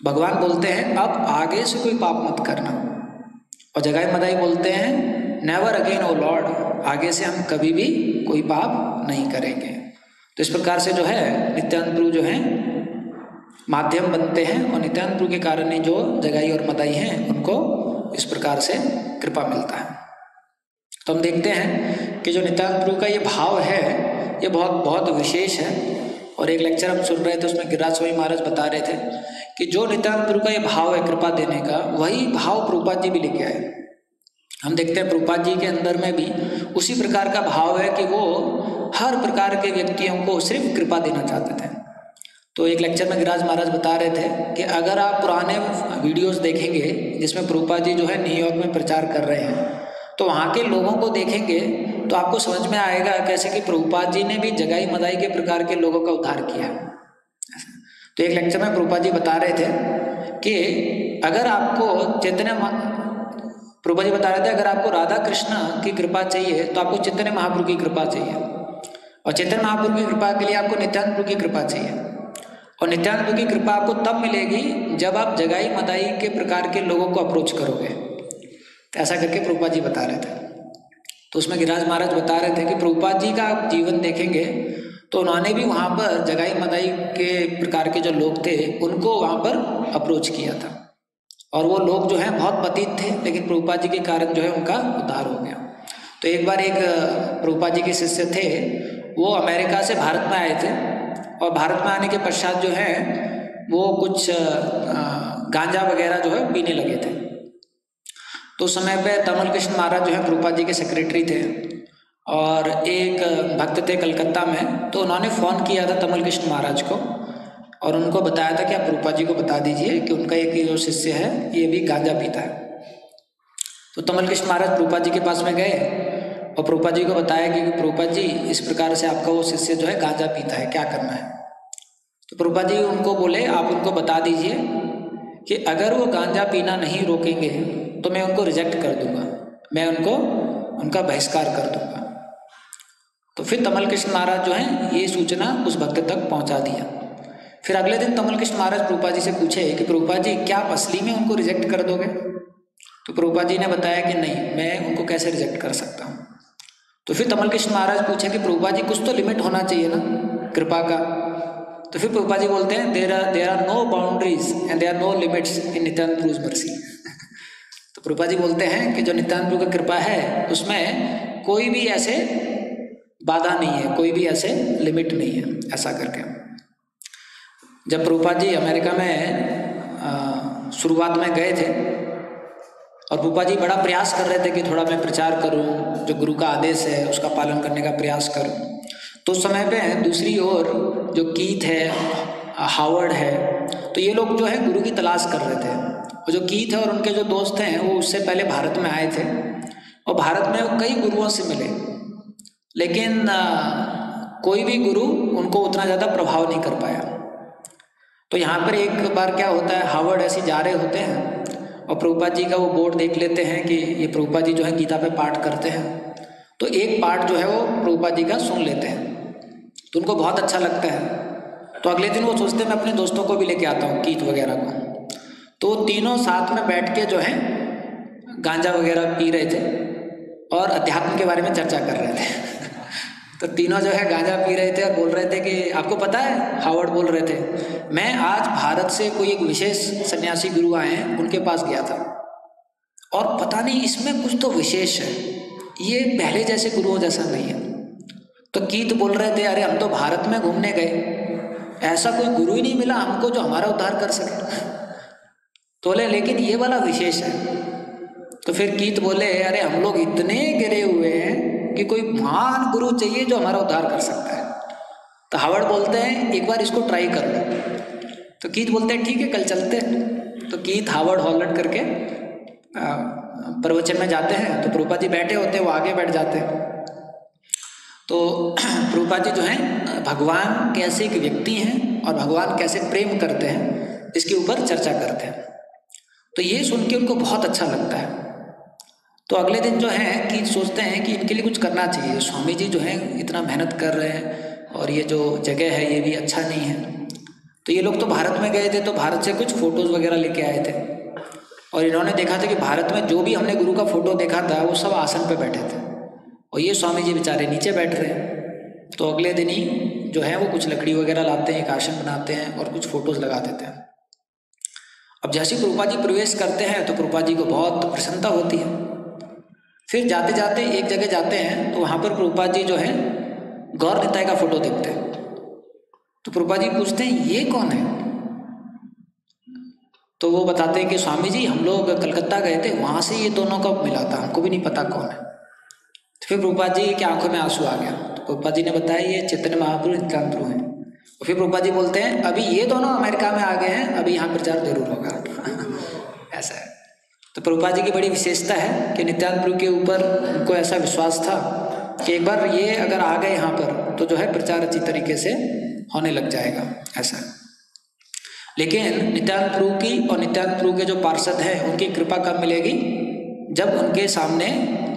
भगवान बोलते हैं अब आगे से कोई पाप मत करना। और जगाई मदाई बोलते हैं नेवर अगेन ओ लॉर्ड, आगे से हम कभी भी कोई पाप नहीं करेंगे। तो इस प्रकार से जो है नित्यानंद प्रभु जो है माध्यम बनते हैं और नित्यानंद प्रभु के कारण ही जो जगाई और मदाई हैं उनको इस प्रकार से कृपा मिलता है। तो हम देखते हैं कि जो नित्यानंद प्रभु का ये भाव है ये बहुत बहुत विशेष है। और एक लेक्चर हम सुन रहे थे उसमें गिरिराज स्वामी महाराज बता रहे थे कि जो नित्यानंद प्रभु का ये भाव है कृपा देने का, वही भाव प्रभुपाद जी भी लेके आए। हम देखते हैं प्रभुपाद जी के अंदर में भी उसी प्रकार का भाव है कि वो हर प्रकार के व्यक्तियों को सिर्फ कृपा देना चाहते थे। तो एक लेक्चर में गिरिराज महाराज बता रहे थे कि अगर आप पुराने वीडियोस देखेंगे जिसमें प्रभुपाद जी जो है न्यूयॉर्क में प्रचार कर रहे हैं, तो वहाँ के लोगों को देखेंगे तो आपको समझ में आएगा कैसे कि प्रभुपाद जी ने भी जगाई मदाई के प्रकार के लोगों का उद्धार किया। तो एक लेक्चर में प्रभुपाद जी बता रहे थे कि अगर आपको प्रभुपाद जी बता रहे थे अगर आपको राधा कृष्ण की कृपा चाहिए तो आपको चैतन्य महाप्रभु की कृपा चाहिए, और चैतन्य महाप्रभु की कृपा के लिए आपको नित्यानंद प्रभु की कृपा चाहिए, और नित्यानंद प्रभु की कृपा आपको तब मिलेगी जब आप जगाई मदाई के प्रकार के लोगों को अप्रोच करोगे। ऐसा करके प्रभुपाद जी बता रहे थे। तो उसमें गिरिराज महाराज बता रहे थे कि प्रभुपाद जी का आप जीवन देखेंगे तो उन्होंने भी वहाँ पर जगाई मदाई के प्रकार के जो लोग थे उनको वहाँ पर अप्रोच किया था, और वो लोग जो हैं बहुत पतित थे, लेकिन प्रभुपाद जी के कारण जो है उनका उद्धार हो गया। तो एक बार एक प्रभुपाद जी के शिष्य थे, वो अमेरिका से भारत में आए थे, और भारत में आने के पश्चात जो है वो कुछ गांजा वगैरह जो है पीने लगे थे। तो उस समय पे तमल कृष्ण महाराज जो है प्रभुपाद जी के सेक्रेटरी थे, और एक भक्त थे कलकत्ता में, तो उन्होंने फ़ोन किया था तमल कृष्ण महाराज को और उनको बताया था कि आप प्रभुपाद जी को बता दीजिए कि उनका एक जो शिष्य है ये भी गांजा पीता है। तो तमल कृष्ण महाराज प्रभुपाद जी के पास में गए और प्रभुपाद जी को बताया कि प्रभुपाद जी इस प्रकार से आपका वो शिष्य जो है गांजा पीता है, क्या करना है। तो प्रभुपाद जी उनको बोले आप उनको बता दीजिए कि अगर वो गांजा पीना नहीं रोकेंगे तो मैं उनको रिजेक्ट कर दूंगा, मैं उनका बहिष्कार कर दूंगा। तो फिर तमल कृष्ण महाराज जो है ये सूचना उस भक्त तक पहुंचा दिया। फिर अगले दिन तमल कृष्ण महाराज प्रभुपाद जी से पूछे कि प्रभुपाद जी क्या आप असली में उनको रिजेक्ट कर दोगे। तो प्रभुपाद जी ने बताया कि नहीं, मैं उनको कैसे रिजेक्ट कर सकता हूँ। तो फिर तमल कृष्ण महाराज पूछे कि प्रभुपाद जी कुछ तो लिमिट होना चाहिए ना कृपा का। तो फिर प्रभुपाद जी बोलते हैं there are no boundaries and there are no limits in Nityananda Prabhu's mercy. तो प्रभुपाद जी बोलते हैं कि जो नित्यानंद प्रभु की कृपा है उसमें कोई भी ऐसे बाधा नहीं है, कोई भी ऐसे लिमिट नहीं है। ऐसा करके जब प्रभुपाद जी अमेरिका में शुरुआत में गए थे और प्रभुपाद जी बड़ा प्रयास कर रहे थे कि थोड़ा मैं प्रचार करूं, जो गुरु का आदेश है उसका पालन करने का प्रयास करूं, तो उस समय पे दूसरी ओर जो कीथ है, हावर्ड है, तो ये लोग जो है गुरु की तलाश कर रहे थे। और जो कीथ है और उनके जो दोस्त हैं वो उससे पहले भारत में आए थे और भारत में वो कई गुरुओं से मिले, लेकिन कोई भी गुरु उनको उतना ज़्यादा प्रभाव नहीं कर पाया। तो यहाँ पर एक बार क्या होता है, हावर्ड ऐसे जा रहे होते हैं और प्रभुपाद जी का वो बोर्ड देख लेते हैं कि ये प्रभुपाद जी जो है गीता पे पाठ करते हैं, तो एक पाठ जो है वो प्रभुपाद जी का सुन लेते हैं, तो उनको बहुत अच्छा लगता है। तो अगले दिन वो सोचते हैं मैं अपने दोस्तों को भी लेके आता हूँ कीथ वगैरह को। तो तीनों साथ में बैठ के जो है गांजा वगैरह पी रहे थे और अध्यात्म के बारे में चर्चा कर रहे थे। तो तीनों जो है गांजा पी रहे थे और बोल रहे थे कि आपको पता है, हावर्ड बोल रहे थे, मैं आज भारत से कोई एक विशेष सन्यासी गुरु आए हैं उनके पास गया था और पता नहीं इसमें कुछ तो विशेष है, ये पहले जैसे गुरुओं जैसा नहीं है। तो कीत बोल रहे थे अरे हम तो भारत में घूमने गए, ऐसा कोई गुरु ही नहीं मिला हमको जो हमारा उद्धार कर सके। तो बोले लेकिन ये वाला विशेष है। तो फिर कीत बोले अरे हम लोग इतने गिरे हुए हैं कि कोई महान गुरु चाहिए जो हमारा उद्धार कर सकता है। तो हावर्ड बोलते हैं एक बार इसको ट्राई कर लो। तो कीत बोलते हैं ठीक है कल चलते हैं। तो कीत हावर्ड हॉलैंड करके प्रवचन में जाते हैं। तो प्रभुपाद जी बैठे होते हैं, वो आगे बैठ जाते हैं। तो प्रभुपाद जी जो हैं भगवान कैसे एक व्यक्ति हैं और भगवान कैसे प्रेम करते हैं इसके ऊपर चर्चा करते हैं। तो ये सुन के उनको बहुत अच्छा लगता है। तो अगले दिन जो है कि सोचते हैं कि इनके लिए कुछ करना चाहिए। स्वामी जी जो हैं इतना मेहनत कर रहे हैं और ये जो जगह है ये भी अच्छा नहीं है। तो ये लोग तो भारत में गए थे, तो भारत से कुछ फ़ोटोज़ वगैरह लेके आए थे और इन्होंने देखा था कि भारत में जो भी हमने गुरु का फ़ोटो देखा था वो सब आसन पे बैठे थे और ये स्वामी जी बेचारे नीचे बैठ रहे हैं। तो अगले दिन ही जो है वो कुछ लकड़ी वगैरह लाते हैं, एक आसन बनाते हैं और कुछ फ़ोटोज़ लगा देते हैं। अब जैसे ही प्रभुपाद जी प्रवेश करते हैं तो प्रभुपाद जी को बहुत प्रसन्नता होती है। फिर जाते जाते एक जगह जाते हैं तो वहाँ पर प्रभुपाद जी जो है गौर निताई का फ़ोटो देखते हैं। तो प्रभुपाद जी पूछते हैं ये कौन है? तो वो बताते हैं कि स्वामी जी हम लोग कलकत्ता गए थे, वहाँ से ये दोनों का मिला था, हमको भी नहीं पता कौन है। तो फिर प्रभुपाद जी की आंखों में आंसू आ गया। तो प्रभुपाद जी ने बताया ये चैतन्य महाप्रभु नित्यानंद प्रभु हैं। और फिर प्रभुपाद जी बोलते हैं अभी ये दोनों अमेरिका में आ गए हैं, अभी यहाँ प्रचार जरूर होगा। ऐसा है। तो प्रभुपाद जी की बड़ी विशेषता है कि नित्यानंद प्रभु के ऊपर उनको ऐसा विश्वास था कि एक बार ये अगर आ गए यहाँ पर तो जो है प्रचार अच्छी तरीके से होने लग जाएगा। ऐसा। लेकिन नित्यानंद प्रभु की और नित्यानंद प्रभु के जो पार्षद हैं उनकी कृपा कब मिलेगी? जब उनके सामने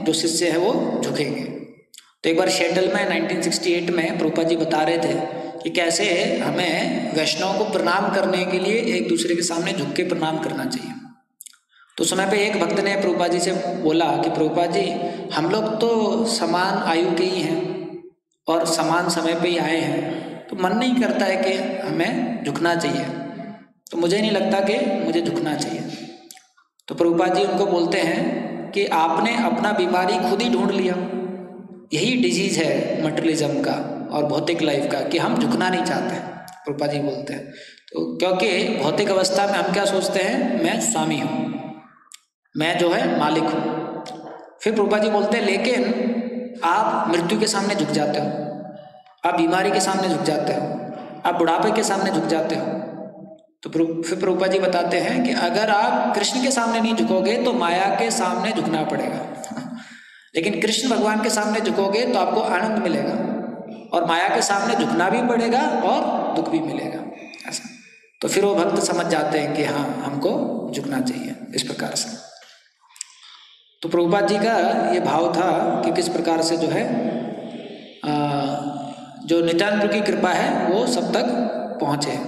जो शिष्य है वो झुकेंगे। तो एक बार शेटल में 1968 में प्रभुपाद जी बता रहे थे कि कैसे हमें वैष्णव को प्रणाम करने के लिए एक दूसरे के सामने झुक के प्रणाम करना चाहिए। तो समय पे एक भक्त ने प्रभुपाद जी से बोला कि प्रभुपाद जी हम लोग तो समान आयु के ही हैं और समान समय पे ही आए हैं, तो मन नहीं करता है कि हमें झुकना चाहिए। तो मुझे नहीं लगता कि मुझे झुकना चाहिए। तो प्रभुपाद जी उनको बोलते हैं कि आपने अपना बीमारी खुद ही ढूंढ लिया। यही डिजीज है मटेरियलिज्म का और भौतिक लाइफ का कि हम झुकना नहीं चाहते हैं। प्रभुपाद जी बोलते हैं तो क्योंकि भौतिक अवस्था में हम क्या सोचते हैं, मैं स्वामी हूँ, मैं जो है मालिक हूँ। फिर प्रभुपाद जी बोलते हैं लेकिन आप मृत्यु के सामने झुक जाते हो, आप बीमारी के सामने झुक जाते हो, आप बुढ़ापे के सामने झुक जाते हो। तो फिर प्रभुपाद जी बताते हैं कि अगर आप कृष्ण के सामने नहीं झुकोगे तो माया के सामने झुकना पड़ेगा, लेकिन कृष्ण भगवान के सामने झुकोगे तो आपको आनंद मिलेगा, और माया के सामने झुकना भी पड़ेगा और दुख भी मिलेगा। ऐसा। तो फिर वो भक्त समझ जाते हैं कि हाँ हमको झुकना चाहिए इस प्रकार से। तो प्रभुपाद जी का ये भाव था कि किस प्रकार से जो है जो नित्यानंद प्रभु की कृपा है वो सब तक पहुँचे।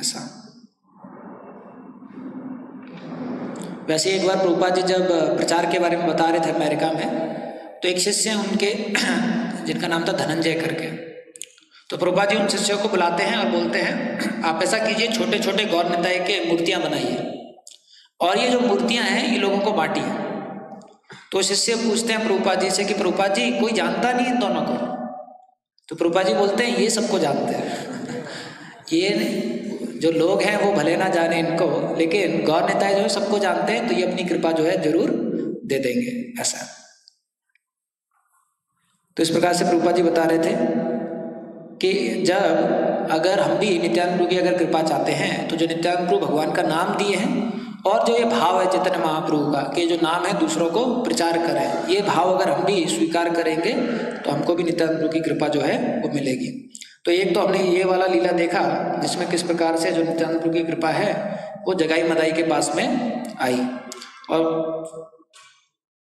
ऐसा। वैसे एक बार प्रभुपाद जी जब प्रचार के बारे में बता रहे थे अमेरिका में, तो एक शिष्य उनके जिनका नाम था धनंजय करके, तो प्रभुपाद जी उन शिष्यों को बुलाते हैं और बोलते हैं आप ऐसा कीजिए छोटे छोटे गौर निताई के मूर्तियां बनाइए और ये जो मूर्तियां हैं ये लोगों को बांटिए। तो शिष्य पूछते हैं प्रभुपाद जी से कि प्रभुपाद जी कोई जानता नहीं इन दोनों को? तो प्रभुपाद जी बोलते हैं ये सबको जानते हैं, ये जो लोग हैं वो भले ना जाने इनको, लेकिन गौर निताई जो है सबको जानते हैं, तो ये अपनी कृपा जो है जरूर दे देंगे। ऐसा। तो इस प्रकार से प्रभुपाद जी बता रहे थे कि जब अगर हम भी नित्यानंद प्रभु की अगर कृपा चाहते हैं तो जो नित्यानंद प्रभु भगवान का नाम दिए हैं और जो ये भाव है चैतन्य महाप्रभु का कि जो नाम है दूसरों को प्रचार करें, ये भाव अगर हम भी स्वीकार करेंगे तो हमको भी नित्यानंद प्रभु की कृपा जो है वो मिलेगी। तो एक तो हमने ये वाला लीला देखा जिसमें किस प्रकार से जो नित्यानंद प्रभु की कृपा है वो जगाई मदाई के पास में आई। और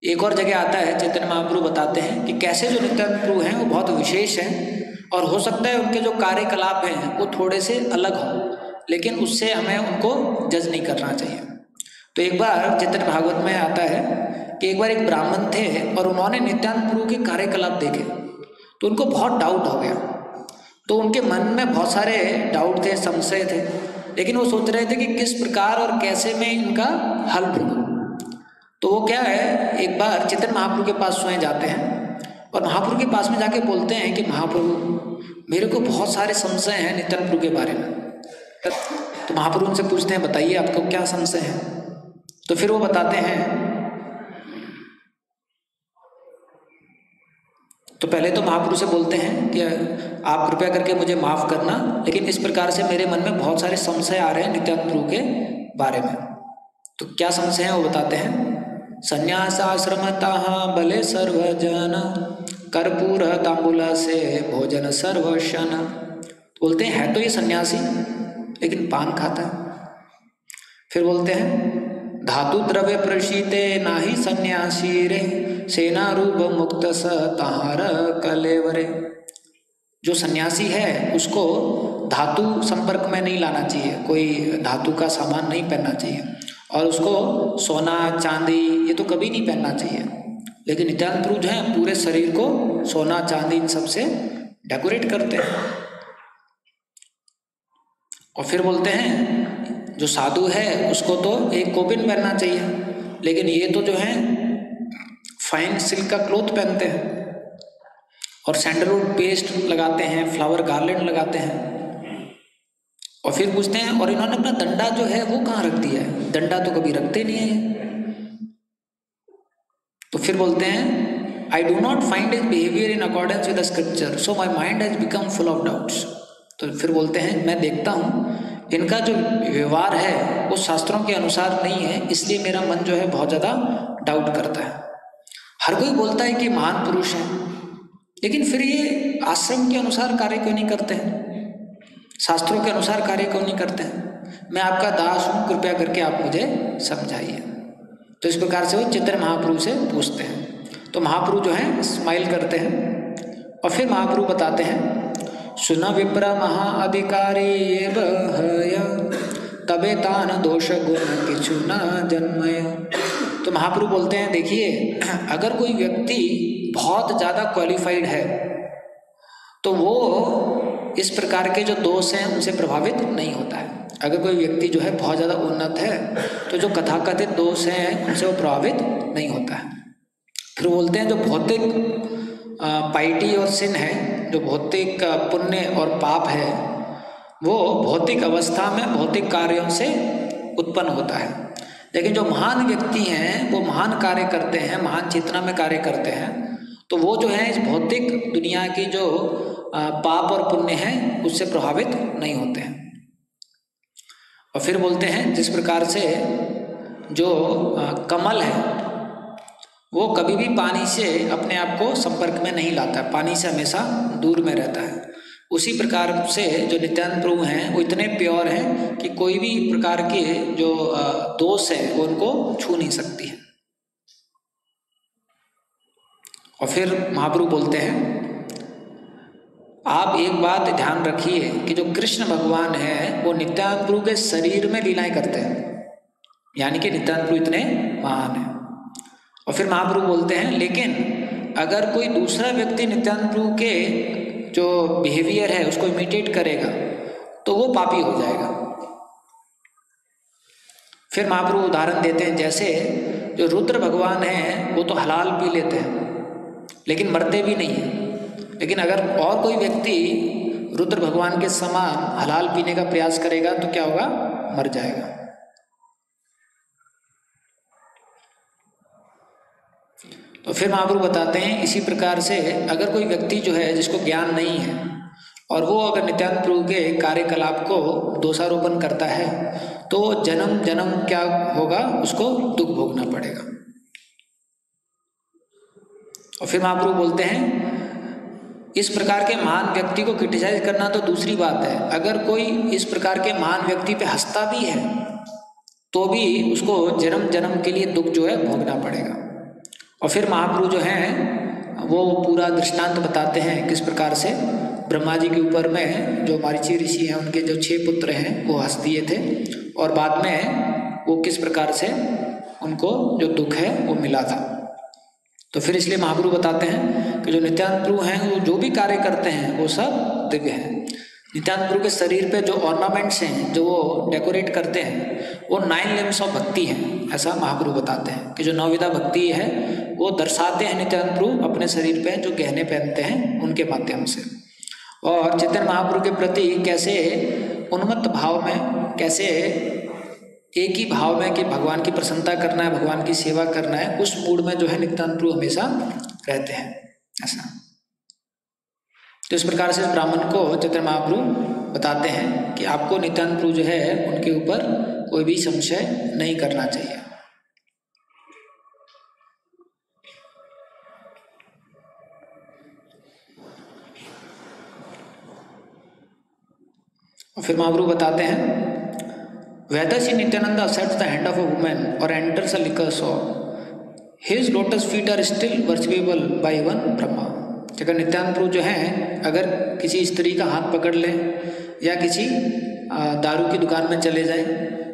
एक और जगह आता है चैतन्य महाप्रभु बताते हैं कि कैसे जो नित्यानंद प्रभु हैं वो बहुत विशेष हैं और हो सकता है उनके जो कार्यकलाप हैं वो थोड़े से अलग हों, लेकिन उससे हमें उनको जज नहीं करना चाहिए। तो एक बार चैतन्य भागवत में आता है कि एक बार एक ब्राह्मण थे और उन्होंने नित्यानंद प्रभु के कार्यकलाप देखे तो उनको बहुत डाउट हो गया। तो उनके मन में बहुत सारे डाउट थे, संशय थे, लेकिन वो सोच रहे थे कि किस प्रकार और कैसे मैं इनका हल ढूंढूं। तो वो क्या है, एक बार चैतन्य महाप्रभु के पास स्वयं जाते हैं और महाप्रभु के पास में जाके बोलते हैं कि महाप्रभु मेरे को बहुत सारे संशय हैं नित्यानंद प्रभु के बारे में। तो महाप्रभु उनसे पूछते हैं बताइए आपको क्या संशय है। तो फिर वो बताते हैं, तो पहले तो महाप्रभु से बोलते हैं कि आप कृपया करके मुझे माफ करना, लेकिन इस प्रकार से मेरे मन में बहुत सारे संशय आ रहे हैं नित्यानंद प्रभु के बारे में। तो क्या संशय है वो बताते हैं। संन्यासाश्रमतः बले सर्वजन कर्पूर तांबूल से भोजन सर्वशन। बोलते हैं है तो ये सन्यासी लेकिन पान खाता है। फिर बोलते हैं धातु द्रव्य प्रशीते नाही सन्यासी रे सेना रूप मुक्त स ताहार कलेवरे। जो सन्यासी है उसको धातु संपर्क में नहीं लाना चाहिए, कोई धातु का सामान नहीं पहनना चाहिए और उसको सोना चांदी ये तो कभी नहीं पहनना चाहिए। लेकिन नित्यानंद प्रभु जो है पूरे शरीर को सोना चांदी इन सबसे डेकोरेट करते हैं। और फिर बोलते हैं जो साधु है उसको तो एक कोपिन पहनना चाहिए, लेकिन ये तो जो है फाइन सिल्क का क्लॉथ पहनते हैं और सैंडलवुड पेस्ट लगाते हैं, फ्लावर गार्लेंड लगाते हैं। और फिर पूछते हैं और इन्होंने अपना दंडा जो है वो कहाँ रख दिया है, दंडा तो कभी रखते नहीं है। तो फिर बोलते हैं I do not find his behaviour in accordance with the scripture so my mind has become full of doubts. तो फिर बोलते हैं मैं देखता हूँ इनका जो व्यवहार है वो शास्त्रों के अनुसार नहीं है, इसलिए मेरा मन जो है बहुत ज़्यादा डाउट करता है। हर कोई बोलता है कि महान पुरुष है, लेकिन फिर ये आश्रम के अनुसार कार्य क्यों नहीं करते हैं, शास्त्रों के अनुसार कार्य क्यों नहीं करते हैं। मैं आपका दास हूँ, कृपया करके आप मुझे समझाइए। तो इस प्रकार से वो चैतन्य महाप्रभु से पूछते हैं। तो महाप्रभु जो है स्माइल करते हैं और फिर महाप्रभु बताते हैं सुन विप्र महाअधिकारी तबे तान दोष गुण किछु न जन्मय। तो महाप्रभु बोलते हैं देखिए अगर कोई व्यक्ति बहुत ज़्यादा क्वालिफाइड है तो वो इस प्रकार के जो दोष हैं उनसे प्रभावित नहीं होता है। अगर कोई व्यक्ति जो है बहुत ज़्यादा उन्नत है तो जो कथाकथित दोष हैं उनसे वो प्रभावित नहीं होता है। फिर बोलते हैं जो भौतिक पाइटी और सिन है, जो भौतिक पुण्य और पाप है वो भौतिक अवस्था में भौतिक कार्यों से उत्पन्न होता है। लेकिन जो महान व्यक्ति हैं वो महान कार्य करते हैं, महान चेतना में कार्य करते हैं, तो वो जो है इस भौतिक दुनिया की जो पाप और पुण्य है उससे प्रभावित नहीं होते हैं। और फिर बोलते हैं जिस प्रकार से जो कमल है वो कभी भी पानी से अपने आप को संपर्क में नहीं लाता, पानी से हमेशा दूर में रहता है, उसी प्रकार से जो नित्यानंद प्रभु हैं वो इतने प्योर हैं कि कोई भी प्रकार के जो दोष है वो उनको छू नहीं सकती है। और फिर महाप्रभु बोलते हैं आप एक बात ध्यान रखिए कि जो कृष्ण भगवान है वो नित्यानंद प्रभु के शरीर में लीलाएं करते हैं, यानी कि नित्यानंद प्रभु इतने महान हैं। और फिर महाप्रभु बोलते हैं लेकिन अगर कोई दूसरा व्यक्ति नित्यानंद प्रभु के जो बिहेवियर है उसको इमिटेट करेगा तो वो पापी हो जाएगा। फिर महाप्रभु उदाहरण देते हैं जैसे जो रुद्र भगवान हैं वो तो हलाल पी लेते हैं लेकिन मरते भी नहीं हैं, लेकिन अगर और कोई व्यक्ति रुद्र भगवान के समान हलाल पीने का प्रयास करेगा तो क्या होगा, मर जाएगा। तो फिर महाप्रभु बताते हैं इसी प्रकार से अगर कोई व्यक्ति जो है जिसको ज्ञान नहीं है और वो अगर नित्यानंद प्रभु के कार्यकलाप को दोषारोपण करता है तो जन्म जन्म क्या होगा, उसको दुख भोगना पड़ेगा। और फिर महाप्रभु बोलते हैं इस प्रकार के महान व्यक्ति को क्रिटिसाइज करना तो दूसरी बात है, अगर कोई इस प्रकार के महान व्यक्ति पे हंसता भी है तो भी उसको जन्म जन्म के लिए दुख जो है भोगना पड़ेगा। और फिर महाप्रभु जो हैं वो पूरा दृष्टांत बताते हैं किस प्रकार से ब्रह्मा जी के ऊपर में जो मारीची ऋषि हैं उनके जो 6 पुत्र हैं वो हंस दिए थे और बाद में वो किस प्रकार से उनको जो दुख है वो मिला था। तो फिर इसलिए महाप्रभु बताते हैं कि जो नित्यानंद प्रभु हैं वो जो भी कार्य करते हैं वो सब दिव्य है। नित्यानंद प्रभु के शरीर पे जो ऑर्नामेंट्स हैं, जो वो डेकोरेट करते हैं, वो 9 लिम्स ऑफ भक्ति हैं, ऐसा महाप्रभु बताते हैं कि जो 9 विधा भक्ति है वो दर्शाते हैं नित्यानंद प्रभु अपने शरीर पे जो गहने पहनते हैं उनके माध्यम से। और चैतन्य महाप्रभु के प्रति कैसे उन्मत्त भाव में, कैसे एक ही भाव में कि भगवान की प्रसन्नता करना है, भगवान की सेवा करना है, उस मूड में जो है नित्यानंद प्रभु हमेशा रहते हैं ऐसा। तो इस प्रकार से ब्राह्मण को चैतन्य महाप्रभु बताते हैं कि आपको नित्यानंद प्रभु जो है उनके ऊपर कोई भी संशय नहीं करना चाहिए। फिर महाप्रभु बताते हैं, whether Shri Nityanand accepts the hand of a woman or enters a liquor shop, his lotus feet are still worshipable by even Brahma। अगर नित्यानंद प्रभु जो हैं अगर किसी स्त्री का हाथ पकड़ लें या किसी दारू की दुकान में चले जाएं,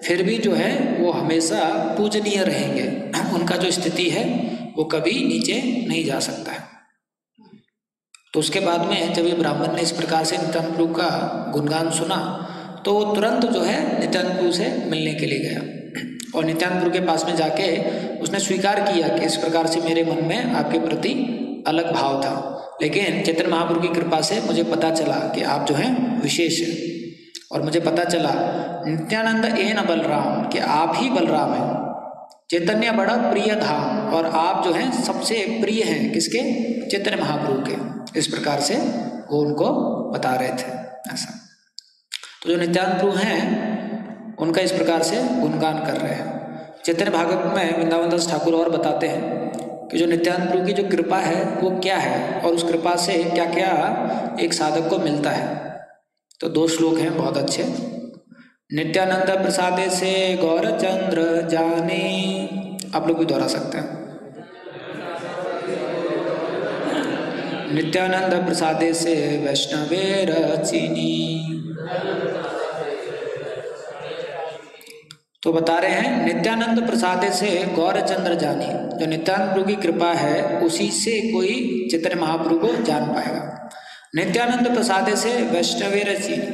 फिर भी जो है वो हमेशा पूजनीय रहेंगे, उनका जो स्थिति है वो कभी नीचे नहीं जा सकता है। तो उसके बाद में जब ये ब्राह्मण ने इस प्रकार से नित्यानंद प्रभु का गुणगान सुना तो वो तुरंत जो है नित्यानंद प्रभु से मिलने के लिए गया और नित्यानंद प्रभु के पास में जाके उसने स्वीकार किया कि इस प्रकार से मेरे मन में आपके प्रति अलग भाव था, लेकिन चैतन्य महाप्रभु की कृपा से मुझे पता चला कि आप जो हैं विशेष हैं, और मुझे पता चला नित्यानंद एन बलराम कि आप ही बलराम हैं, चैतन्य बड़ा प्रिय धाम, और आप जो हैं सबसे प्रिय हैं किसके? चैतन्य महाप्रभु के। इस प्रकार से वो उनको बता रहे थे ऐसा। तो जो नित्यानंद प्रभु हैं उनका इस प्रकार से गुणगान कर रहे हैं। चैतन्य भागवत में वृंदावन दास ठाकुर और बताते हैं कि जो नित्यानंद प्रभु की जो कृपा है वो क्या है और उस कृपा से क्या क्या एक साधक को मिलता है। तो 2 श्लोक हैं बहुत अच्छे। नित्यानंद प्रसादे से गौरचंद्र जाने, आप लोग भी दोहरा सकते हैं। नित्यानंद प्रसादे से वैष्णवे रचिनी। तो बता रहे हैं नित्यानंद प्रसादे से गौरचंद्र जानी, जो नित्यानंद प्रभु की कृपा है उसी से कोई चैतन्य महाप्रभु को जान पाएगा। नित्यानंद प्रसादे से वैष्णवे रचिनी,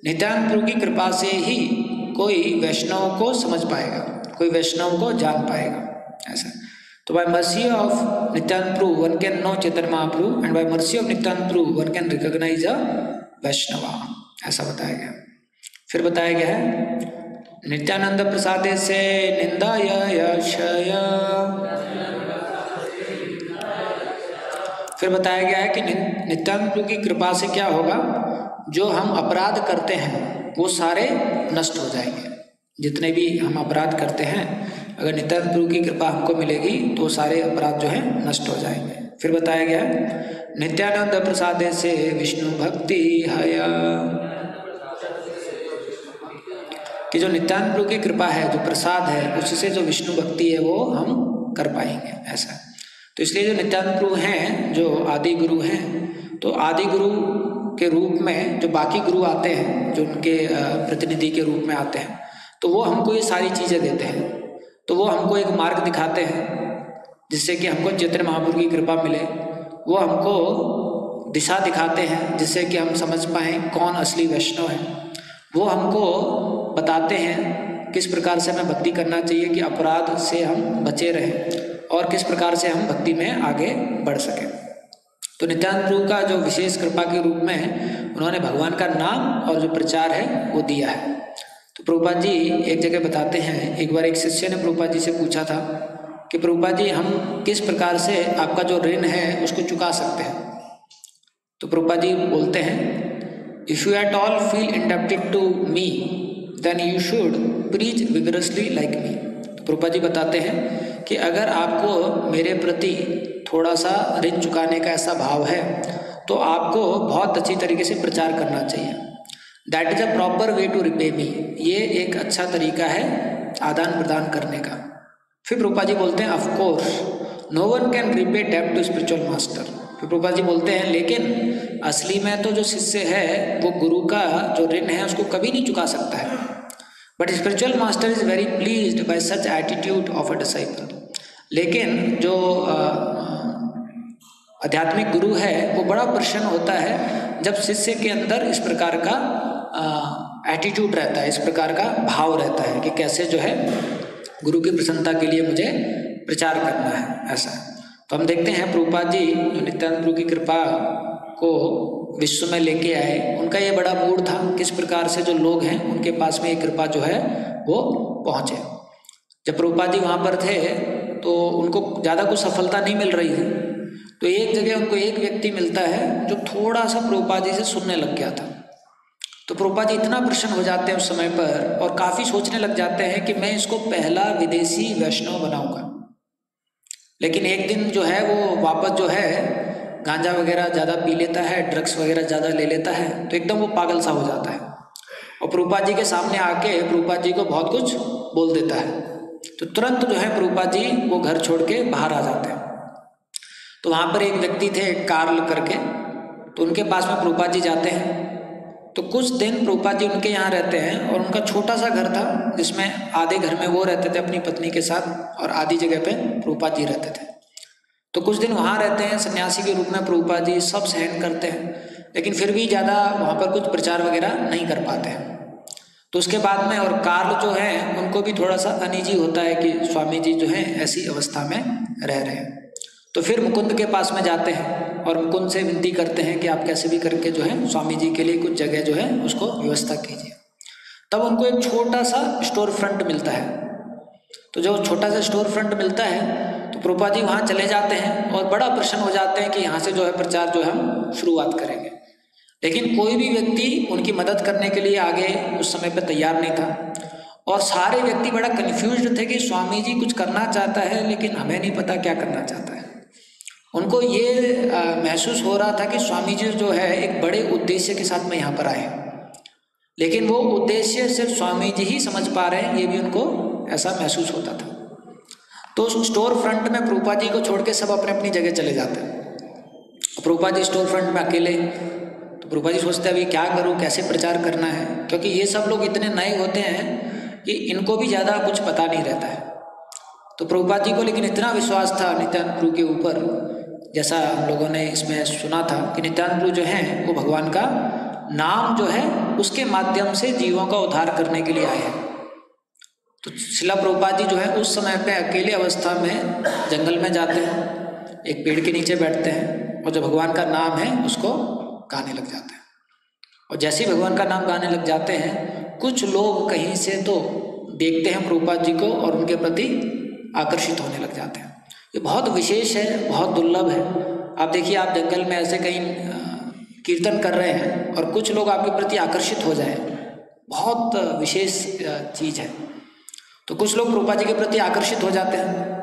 नित्यानंद प्रभु की कृपा से ही कोई वैष्णव को समझ पाएगा, कोई वैष्णव को जान पाएगा ऐसा। तो by mercy of Nityananda Prabhu one can know Chaitanya Mahaprabhu and by mercy of Nityananda Prabhu one can recognise a Vaishnava, ऐसा बताया गया। फिर बताया गया है नित्यानंद प्रसादे से निंदाय यशय। फिर बताया गया है कि नित्यानंद प्रभु की कृपा से क्या होगा, जो हम अपराध करते हैं वो सारे नष्ट हो जाएंगे। जितने भी हम अपराध करते हैं अगर नित्यानंद प्रभु की कृपा हमको मिलेगी तो सारे अपराध जो है नष्ट हो जाएंगे। फिर बताया गया नित्यानंद प्रसादे से विष्णु भक्ति हया, कि जो नित्यानंद प्रभु की कृपा है, जो प्रसाद है, उससे जो विष्णु भक्ति है वो हम कर पाएंगे ऐसा। तो इसलिए जो नित्यानंद प्रभु हैं जो आदि गुरु हैं, तो आदि गुरु के रूप में जो बाकी गुरु आते हैं, जो उनके प्रतिनिधि के रूप में आते हैं, तो वो हमको ये सारी चीज़ें देते हैं। तो वो हमको एक मार्ग दिखाते हैं जिससे कि हमको चैतन्य महाप्रभु की कृपा मिले। वो हमको दिशा दिखाते हैं जिससे कि हम समझ पाएँ कौन असली वैष्णव है। वो हमको बताते हैं किस प्रकार से हमें भक्ति करना चाहिए कि अपराध से हम बचे रहें और किस प्रकार से हम भक्ति में आगे बढ़ सकें। तो नित्यानंद प्रभु का जो विशेष कृपा के रूप में उन्होंने भगवान का नाम और जो प्रचार है वो दिया है। तो प्रभुपाद जी एक जगह बताते हैं, एक बार एक शिष्य ने प्रभुपाद जी से पूछा था कि प्रभुपाद जी हम किस प्रकार से आपका जो ऋण है उसको चुका सकते हैं। तो प्रभुपाद जी बोलते हैं, if you at all feel indebted to me then you should preach vigorously like me. तो प्रभुपाद जी बताते हैं कि अगर आपको मेरे प्रति थोड़ा सा ऋण चुकाने का ऐसा भाव है तो आपको बहुत अच्छी तरीके से प्रचार करना चाहिए। That is a proper way to repay me, ये एक अच्छा तरीका है आदान प्रदान करने का। फिर प्रभुपाद जी बोलते हैं, of course no one can repay डेब्ट टू स्पिरिचुअल मास्टर। फिर प्रभुपाद जी बोलते हैं, लेकिन असली में तो जो शिष्य है वो गुरु का जो ऋण है उसको कभी नहीं चुका सकता है। But spiritual master is very pleased bye such attitude of a disciple. लेकिन जो आध्यात्मिक गुरु है वो बड़ा प्रसन्न होता है जब शिष्य के अंदर इस प्रकार का एटीट्यूड रहता है, इस प्रकार का भाव रहता है कि कैसे जो है गुरु की प्रसन्नता के लिए मुझे प्रचार करना है, ऐसा। तो हम देखते हैं प्रभुपाद जी जो नित्यानंद प्रभु की कृपा को विश्व में लेके आए, उनका ये बड़ा मूड था किस प्रकार से जो लोग हैं उनके पास में ये कृपा जो है वो पहुँचे। जब प्रभुपाद जी वहाँ पर थे तो उनको ज़्यादा कुछ सफलता नहीं मिल रही थी, तो एक जगह उनको एक व्यक्ति मिलता है जो थोड़ा सा प्रभुपाद जी से सुनने लग गया था। तो प्रभुपाद जी इतना प्रसन्न हो जाते हैं उस समय पर और काफ़ी सोचने लग जाते हैं कि मैं इसको पहला विदेशी वैष्णव बनाऊंगा। लेकिन एक दिन जो है वो वापस जो है गांजा वगैरह ज़्यादा पी लेता है, ड्रग्स वगैरह ज़्यादा ले लेता है, तो एकदम वो पागल सा हो जाता है और प्रभुपाद जी के सामने आके प्रभुपाद जी को बहुत कुछ बोल देता है। तो तुरंत जो है प्रभुपाद जी वो घर छोड़ के बाहर आ जाते हैं। तो वहाँ पर एक व्यक्ति थे कार्ल करके, तो उनके पास में प्रभुपाद जी जाते हैं। तो कुछ दिन प्रभुपाद जी उनके यहाँ रहते हैं और उनका छोटा सा घर था जिसमें आधे घर में वो रहते थे अपनी पत्नी के साथ और आधी जगह पे प्रभुपाद जी रहते थे। तो कुछ दिन वहाँ रहते हैं सन्यासी के रूप में, प्रभुपाद जी सब सहन करते हैं, लेकिन फिर भी ज़्यादा वहाँ पर कुछ प्रचार वगैरह नहीं कर पाते हैं। तो उसके बाद में और कार्ल जो है उनको भी थोड़ा सा अनईजी होता है कि स्वामी जी जो है ऐसी अवस्था में रह रहे हैं। तो फिर मुकुंद के पास में जाते हैं और मुकुंद से विनती करते हैं कि आप कैसे भी करके जो है स्वामी जी के लिए कुछ जगह जो है उसको व्यवस्था कीजिए। तब उनको एक छोटा सा स्टोर फ्रंट मिलता है। तो जो छोटा सा स्टोर फ्रंट मिलता है तो प्रभुपाद जी वहाँ चले जाते हैं और बड़ा प्रसन्न हो जाते हैं कि यहाँ से जो है प्रचार जो है हम शुरुआत करेंगे। लेकिन कोई भी व्यक्ति उनकी मदद करने के लिए आगे उस समय पर तैयार नहीं था और सारे व्यक्ति बड़ा कन्फ्यूज्ड थे कि स्वामी जी कुछ करना चाहता है लेकिन हमें नहीं पता क्या करना चाहता है। उनको ये महसूस हो रहा था कि स्वामी जी जो है एक बड़े उद्देश्य के साथ में यहाँ पर आए, लेकिन वो उद्देश्य सिर्फ स्वामी जी ही समझ पा रहे हैं, ये भी उनको ऐसा महसूस होता था। तो स्टोर फ्रंट में प्रभुपाद जी को छोड़ के सब अपने अपनी जगह चले जाते हैं। प्रभुपाद जी स्टोर फ्रंट में अकेले। तो प्रभुपाद जी सोचते हैं अभी क्या करूं, कैसे प्रचार करना है, क्योंकि ये सब लोग इतने नए होते हैं कि इनको भी ज़्यादा कुछ पता नहीं रहता है। तो प्रभुपाद जी को लेकिन इतना विश्वास था नित्यानंद प्रभु के ऊपर, जैसा हम लोगों ने इसमें सुना था कि नित्यानंद प्रभु जो हैं वो भगवान का नाम जो है उसके माध्यम से जीवों का उद्धार करने के लिए आए हैं। तो शिला प्रभुपाद जी जो है उस समय पे अकेले अवस्था में जंगल में जाते हैं, एक पेड़ के नीचे बैठते हैं और जो भगवान का नाम है उसको गाने लग जाते हैं। और जैसे ही भगवान का नाम गाने लग जाते हैं कुछ लोग कहीं से तो देखते हैं प्रभुपाद जी को और उनके प्रति आकर्षित होने लग जाते हैं। ये बहुत विशेष है, बहुत दुर्लभ है। आप देखिए आप जंगल में ऐसे कहीं कीर्तन कर रहे हैं और कुछ लोग आपके प्रति आकर्षित हो जाए, बहुत विशेष चीज़ है। तो कुछ लोग प्रभुपाद जी के प्रति आकर्षित हो जाते हैं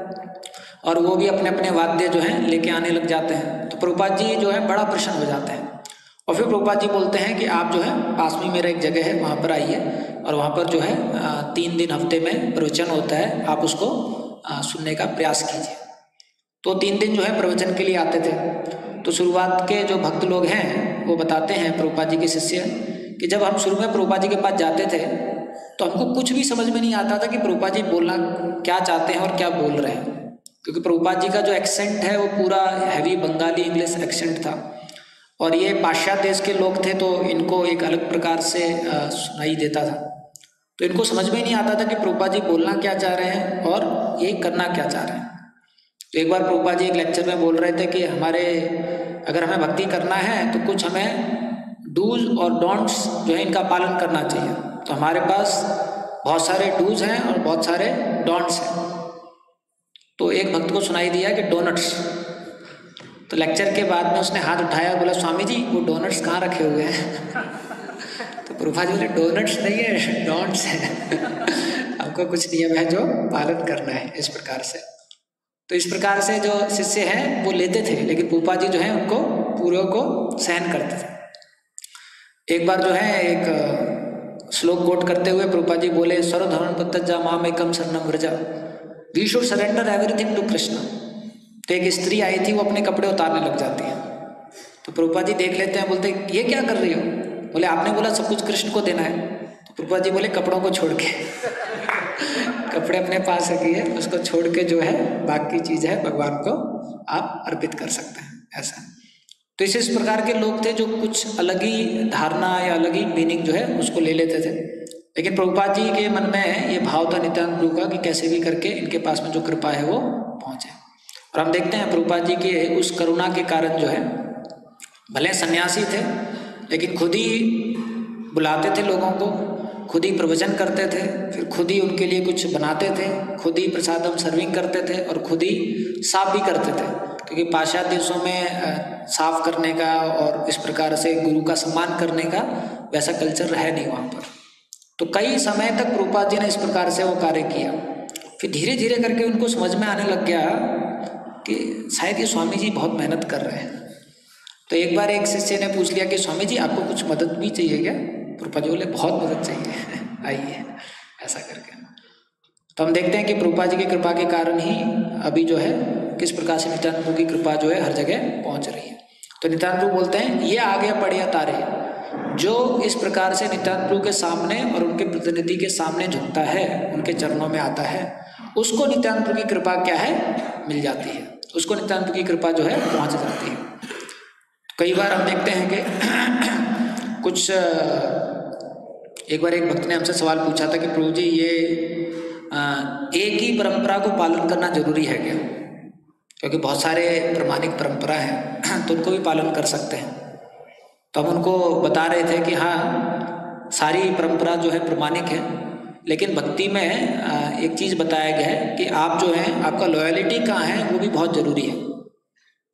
और वो भी अपने अपने वाद्य जो हैं लेके आने लग जाते हैं। तो प्रभुपाद जी जो है बड़ा प्रसन्न हो जाते हैं और फिर प्रभुपाद जी बोलते हैं कि आप जो है पास में मेरा एक जगह है वहाँ पर आइए और वहाँ पर जो है 3 दिन हफ्ते में प्रवचन होता है, आप उसको सुनने का प्रयास कीजिए। तो 3 दिन जो है प्रवचन के लिए आते थे। तो शुरुआत के जो भक्त लोग हैं वो बताते हैं प्रभुपाद जी के शिष्य कि जब हम शुरू में प्रभुपाद जी के पास जाते थे तो हमको कुछ भी समझ में नहीं आता था कि प्रभुपाद जी बोलना क्या चाहते हैं और क्या बोल रहे हैं, क्योंकि प्रभुपाद जी का जो एक्सेंट है वो पूरा हैवी बंगाली इंग्लिश एक्सेंट था और ये पाश्चात्य देश के लोग थे तो इनको एक अलग प्रकार से सुनाई देता था। तो इनको समझ में नहीं आता था कि प्रभुपाद जी बोलना क्या चाह रहे हैं और ये करना क्या चाह रहे हैं। तो एक बार प्रभुपाद जी एक लेक्चर में बोल रहे थे कि अगर हमें भक्ति करना है तो कुछ हमें डूज और डोंट्स जो है इनका पालन करना चाहिए। तो हमारे पास बहुत सारे डूज हैं और बहुत सारे डोंट्स हैं। तो एक भक्त को सुनाई दिया कि डोनट्स। तो लेक्चर के बाद में उसने हाथ उठाया और बोला स्वामी जी वो डोनट्स कहाँ रखे हुए हैं। तो प्रभुपाद जी बोले डोनट्स नहीं है, डोंट्स है। हमको कुछ नियम है जो पालन करना है, इस प्रकार से। तो इस प्रकार से जो शिष्य हैं वो लेते थे, लेकिन प्रभुपाद जी जो है उनको पूरे को सहन करते थे। एक बार जो है एक श्लोक कोट करते हुए प्रभुपाद जी बोले सर्वधर्म परित्यज्य माम एकम शरणम व्रज, we should surrender everything to Krishna. तो एक स्त्री आई थी, वो अपने कपड़े उतारने लग जाती है। तो प्रभुपाद जी देख लेते हैं, बोलते ये क्या कर रही हो? बोले आपने बोला सब कुछ कृष्ण को देना है। तो प्रभुपाद जी बोले कपड़ों को छोड़ के कपड़े अपने पास रखिए, उसको छोड़ के जो है बाकी चीज़ है भगवान को आप अर्पित कर सकते हैं, ऐसा। तो इस प्रकार के लोग थे जो कुछ अलग ही धारणा या अलग ही मीनिंग जो है उसको ले लेते थे। लेकिन प्रभुपाद जी के मन में ये भाव था नित्यानंद प्रभु का कि कैसे भी करके इनके पास में जो कृपा है वो पहुंचे। और हम देखते हैं प्रभुपाद जी के उस करुणा के कारण जो है, भले सन्यासी थे लेकिन खुद ही बुलाते थे लोगों को, खुद ही प्रवचन करते थे, फिर खुद ही उनके लिए कुछ बनाते थे, खुद ही प्रसादम सर्विंग करते थे और खुद ही साफ भी करते थे। क्योंकि पाश्चात्य देशों में साफ करने का और इस प्रकार से गुरु का सम्मान करने का वैसा कल्चर है नहीं वहाँ पर। तो कई समय तक प्रभुपाद जी ने इस प्रकार से वो कार्य किया। फिर धीरे धीरे करके उनको समझ में आने लग गया कि शायद ये स्वामी जी बहुत मेहनत कर रहे हैं। तो एक बार एक शिष्य ने पूछ लिया कि स्वामी जी आपको कुछ मदद भी चाहिए क्या? प्रभुपाद जी बोले बहुत मदद चाहिए आइए, ऐसा करके। तो हम देखते हैं कि प्रभुपाद जी की कृपा के कारण ही अभी जो है किस प्रकार से नित्यानंद प्रभु की कृपा जो है हर जगह पहुंच रही है। तो नित्यानंद प्रभु बोलते हैं ये आ गया पढ़िया तारे, जो इस प्रकार से नित्यानंद प्रभु के सामने और उनके प्रतिनिधि के सामने झुकता है, उनके चरणों में आता है, उसको नित्यानंद प्रभु की कृपा क्या है मिल जाती है, उसको नित्यानंद प्रभु की कृपा जो है पहुंच जाती है। कई बार हम देखते हैं कि कुछ एक बार एक भक्त ने हमसे सवाल पूछा था कि प्रभु जी ये एक ही परंपरा को पालन करना जरूरी है क्या? क्योंकि बहुत सारे प्रमाणिक परंपरा हैं तो उनको भी पालन कर सकते हैं। तो हम उनको बता रहे थे कि हाँ सारी परंपरा जो है प्रमाणिक है, लेकिन भक्ति में एक चीज़ बताया गया है कि आप जो है आपका लॉयलिटी कहाँ है वो भी बहुत ज़रूरी है।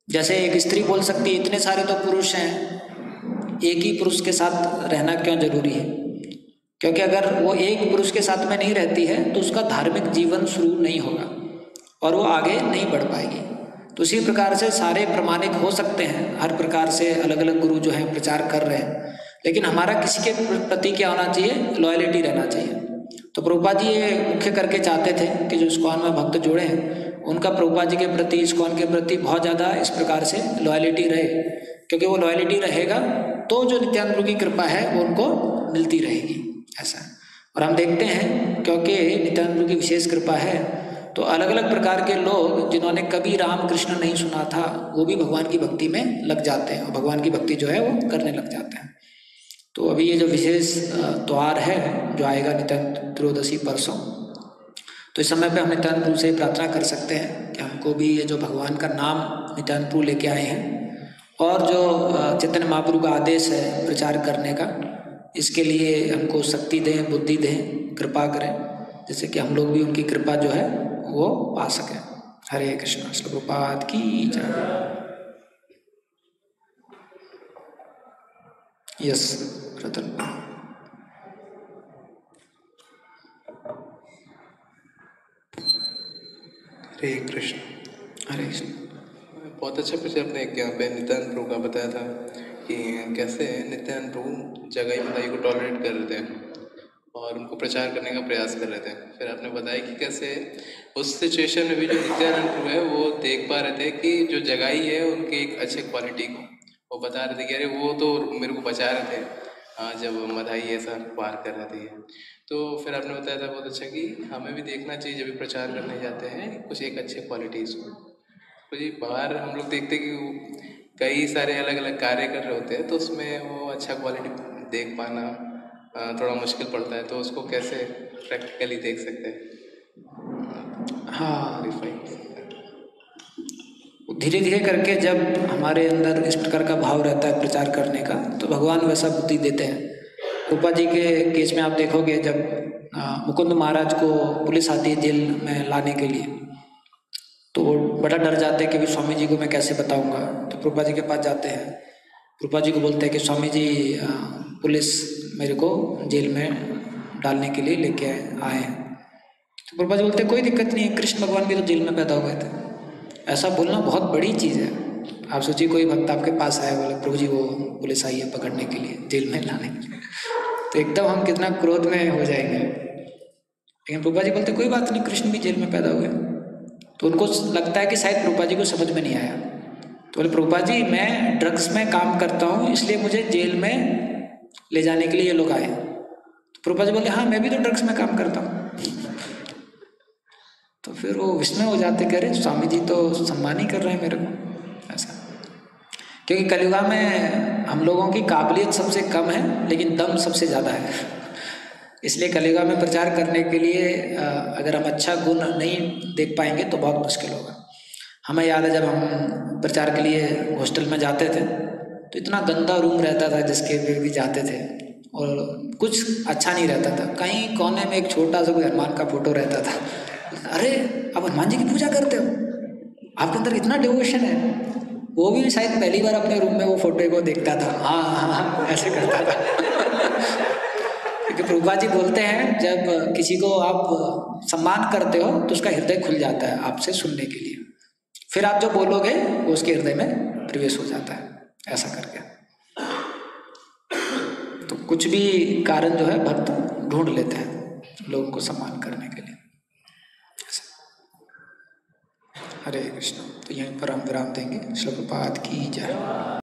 जैसे एक स्त्री बोल सकती है इतने सारे तो पुरुष हैं, एक ही पुरुष के साथ रहना क्यों जरूरी है? क्योंकि अगर वो एक पुरुष के साथ में नहीं रहती है तो उसका धार्मिक जीवन शुरू नहीं होगा और वो आगे नहीं बढ़ पाएगी। तो उसी प्रकार से सारे प्रमाणिक हो सकते हैं, हर प्रकार से अलग अलग गुरु जो हैं प्रचार कर रहे हैं, लेकिन हमारा किसी के प्रति क्या होना चाहिए? लॉयलिटी रहना चाहिए। तो प्रभुपाद जी ये मुख्य करके चाहते थे कि जो इस्कॉन में भक्त जुड़े हैं उनका प्रभुपाद जी के प्रति, इस्कॉन के प्रति बहुत ज़्यादा इस प्रकार से लॉयलिटी रहे, क्योंकि वो लॉयलिटी रहेगा तो जो नित्यानंद प्रभु की कृपा है वो उनको मिलती रहेगी, ऐसा। और हम देखते हैं क्योंकि नित्यानंद प्रभु की विशेष कृपा है तो अलग अलग प्रकार के लोग जिन्होंने कभी राम कृष्ण नहीं सुना था वो भी भगवान की भक्ति में लग जाते हैं और भगवान की भक्ति जो है वो करने लग जाते हैं। तो अभी ये जो विशेष त्योहार है जो आएगा नित्यानंद त्रयोदशी परसों, तो इस समय पे हम नित्यानंद प्रभु से प्रार्थना कर सकते हैं कि हमको भी ये जो भगवान का नाम नित्यानंद प्रभु लेके आए हैं और जो चैतन्य महाप्रभु का आदेश है प्रचार करने का, इसके लिए हमको शक्ति दें, बुद्धि दें, कृपा करें, जैसे कि हम लोग भी उनकी कृपा जो है वो पा सकें। हरे कृष्ण। श्री प्रभुपाद की जय। यस रतन। हरे कृष्ण। हरे कृष्ण। बहुत अच्छा पिक्चर आपने यहाँ पे नित्यानंद प्रभु का बताया था कि कैसे नित्यानंद प्रभु जगाई मदाई को टॉलरेट कर रहे थे और उनको प्रचार करने का प्रयास कर रहे थे। फिर आपने बताया कि कैसे उस सिचुएशन में भी जो नित्यानंद प्रभु है वो देख पा रहे थे कि जो जगाई है उनकी एक अच्छे क्वालिटी को वो बता रहे थे कि अरे वो तो मेरे को बचा रहे थे जब मदाई ऐसा पार कर रहे थे। तो फिर आपने बताया था बहुत अच्छा कि हमें भी देखना चाहिए जब भी प्रचार करने जाते हैं कुछ एक अच्छे क्वालिटीज़ को। तो जी बाहर हम लोग देखते हैं कि कई सारे अलग अलग कार्य कर रहे होते हैं तो उसमें वो अच्छा क्वालिटी देख पाना थोड़ा मुश्किल पड़ता है, तो उसको कैसे प्रैक्टिकली देख सकते हैं? हाँ, धीरे धीरे करके जब हमारे अंदर इस प्रकार का भाव रहता है प्रचार करने का तो भगवान वैसा बुद्धि देते हैं। रूपा जी के केस में आप देखोगे जब मुकुंद महाराज को पुलिस आती है जेल में लाने के लिए तो वो बड़ा डर जाते हैं कि स्वामी जी को मैं कैसे बताऊंगा। तो रूपा जी के पास जाते हैं, रूपा जी को बोलते हैं कि स्वामी जी पुलिस मेरे को जेल में डालने के लिए लेके आए हैं। तो रूपा जी बोलते हैं कोई दिक्कत नहीं है, कृष्ण भगवान भी तो जेल में पैदा हुए थे। ऐसा बोलना बहुत बड़ी चीज़ है। आप सोचिए कोई भक्त आपके पास आया बोले प्रभु जी वो पुलिस आई है पकड़ने के लिए, जेल में लाने के लिए, तो एकदम हम कितना क्रोध में हो जाएंगे। लेकिन रूपा जी बोलते कोई बात नहीं, कृष्ण भी जेल में पैदा हुए। तो उनको लगता है कि शायद प्रभुपाद जी को समझ में नहीं आया। तो बोले प्रभुपाद जी मैं ड्रग्स में काम करता हूँ इसलिए मुझे जेल में ले जाने के लिए ये लोग आए। तो प्रभुपाद जी बोले हाँ मैं भी तो ड्रग्स में काम करता हूँ। तो फिर वो विस्मय हो जाते, कह रहे स्वामी जी तो सम्मान ही कर रहे हैं मेरे को, ऐसा। क्योंकि कलियुगा में हम लोगों की काबिलियत सबसे कम है लेकिन दम सबसे ज़्यादा है। इसलिए कलियुगा में प्रचार करने के लिए अगर हम अच्छा गुण नहीं देख पाएंगे तो बहुत मुश्किल होगा। हमें याद है जब हम प्रचार के लिए हॉस्टल में जाते थे तो इतना गंदा रूम रहता था जिसके भी जाते थे और कुछ अच्छा नहीं रहता था। कहीं कोने में एक छोटा सा कोई हनुमान का फोटो रहता था। अरे आप हनुमान जी की पूजा करते हो, आपके अंदर इतना डिवोशन है। वो भी शायद पहली बार अपने रूम में वो फोटो को देखता था। हाँ हाँ हाँ ऐसे करता था। क्योंकि प्रभुपाद जी बोलते हैं जब किसी को आप सम्मान करते हो तो उसका हृदय खुल जाता है आपसे सुनने के लिए, फिर आप जो बोलोगे वो उसके हृदय में प्रवेश हो जाता है। ऐसा करके तो कुछ भी कारण जो है भक्त ढूंढ लेते हैं लोगों को सम्मान करने के लिए। हरे कृष्ण। तो यहीं पर हम विराम देंगे। श्री प्रभुपाद की जय।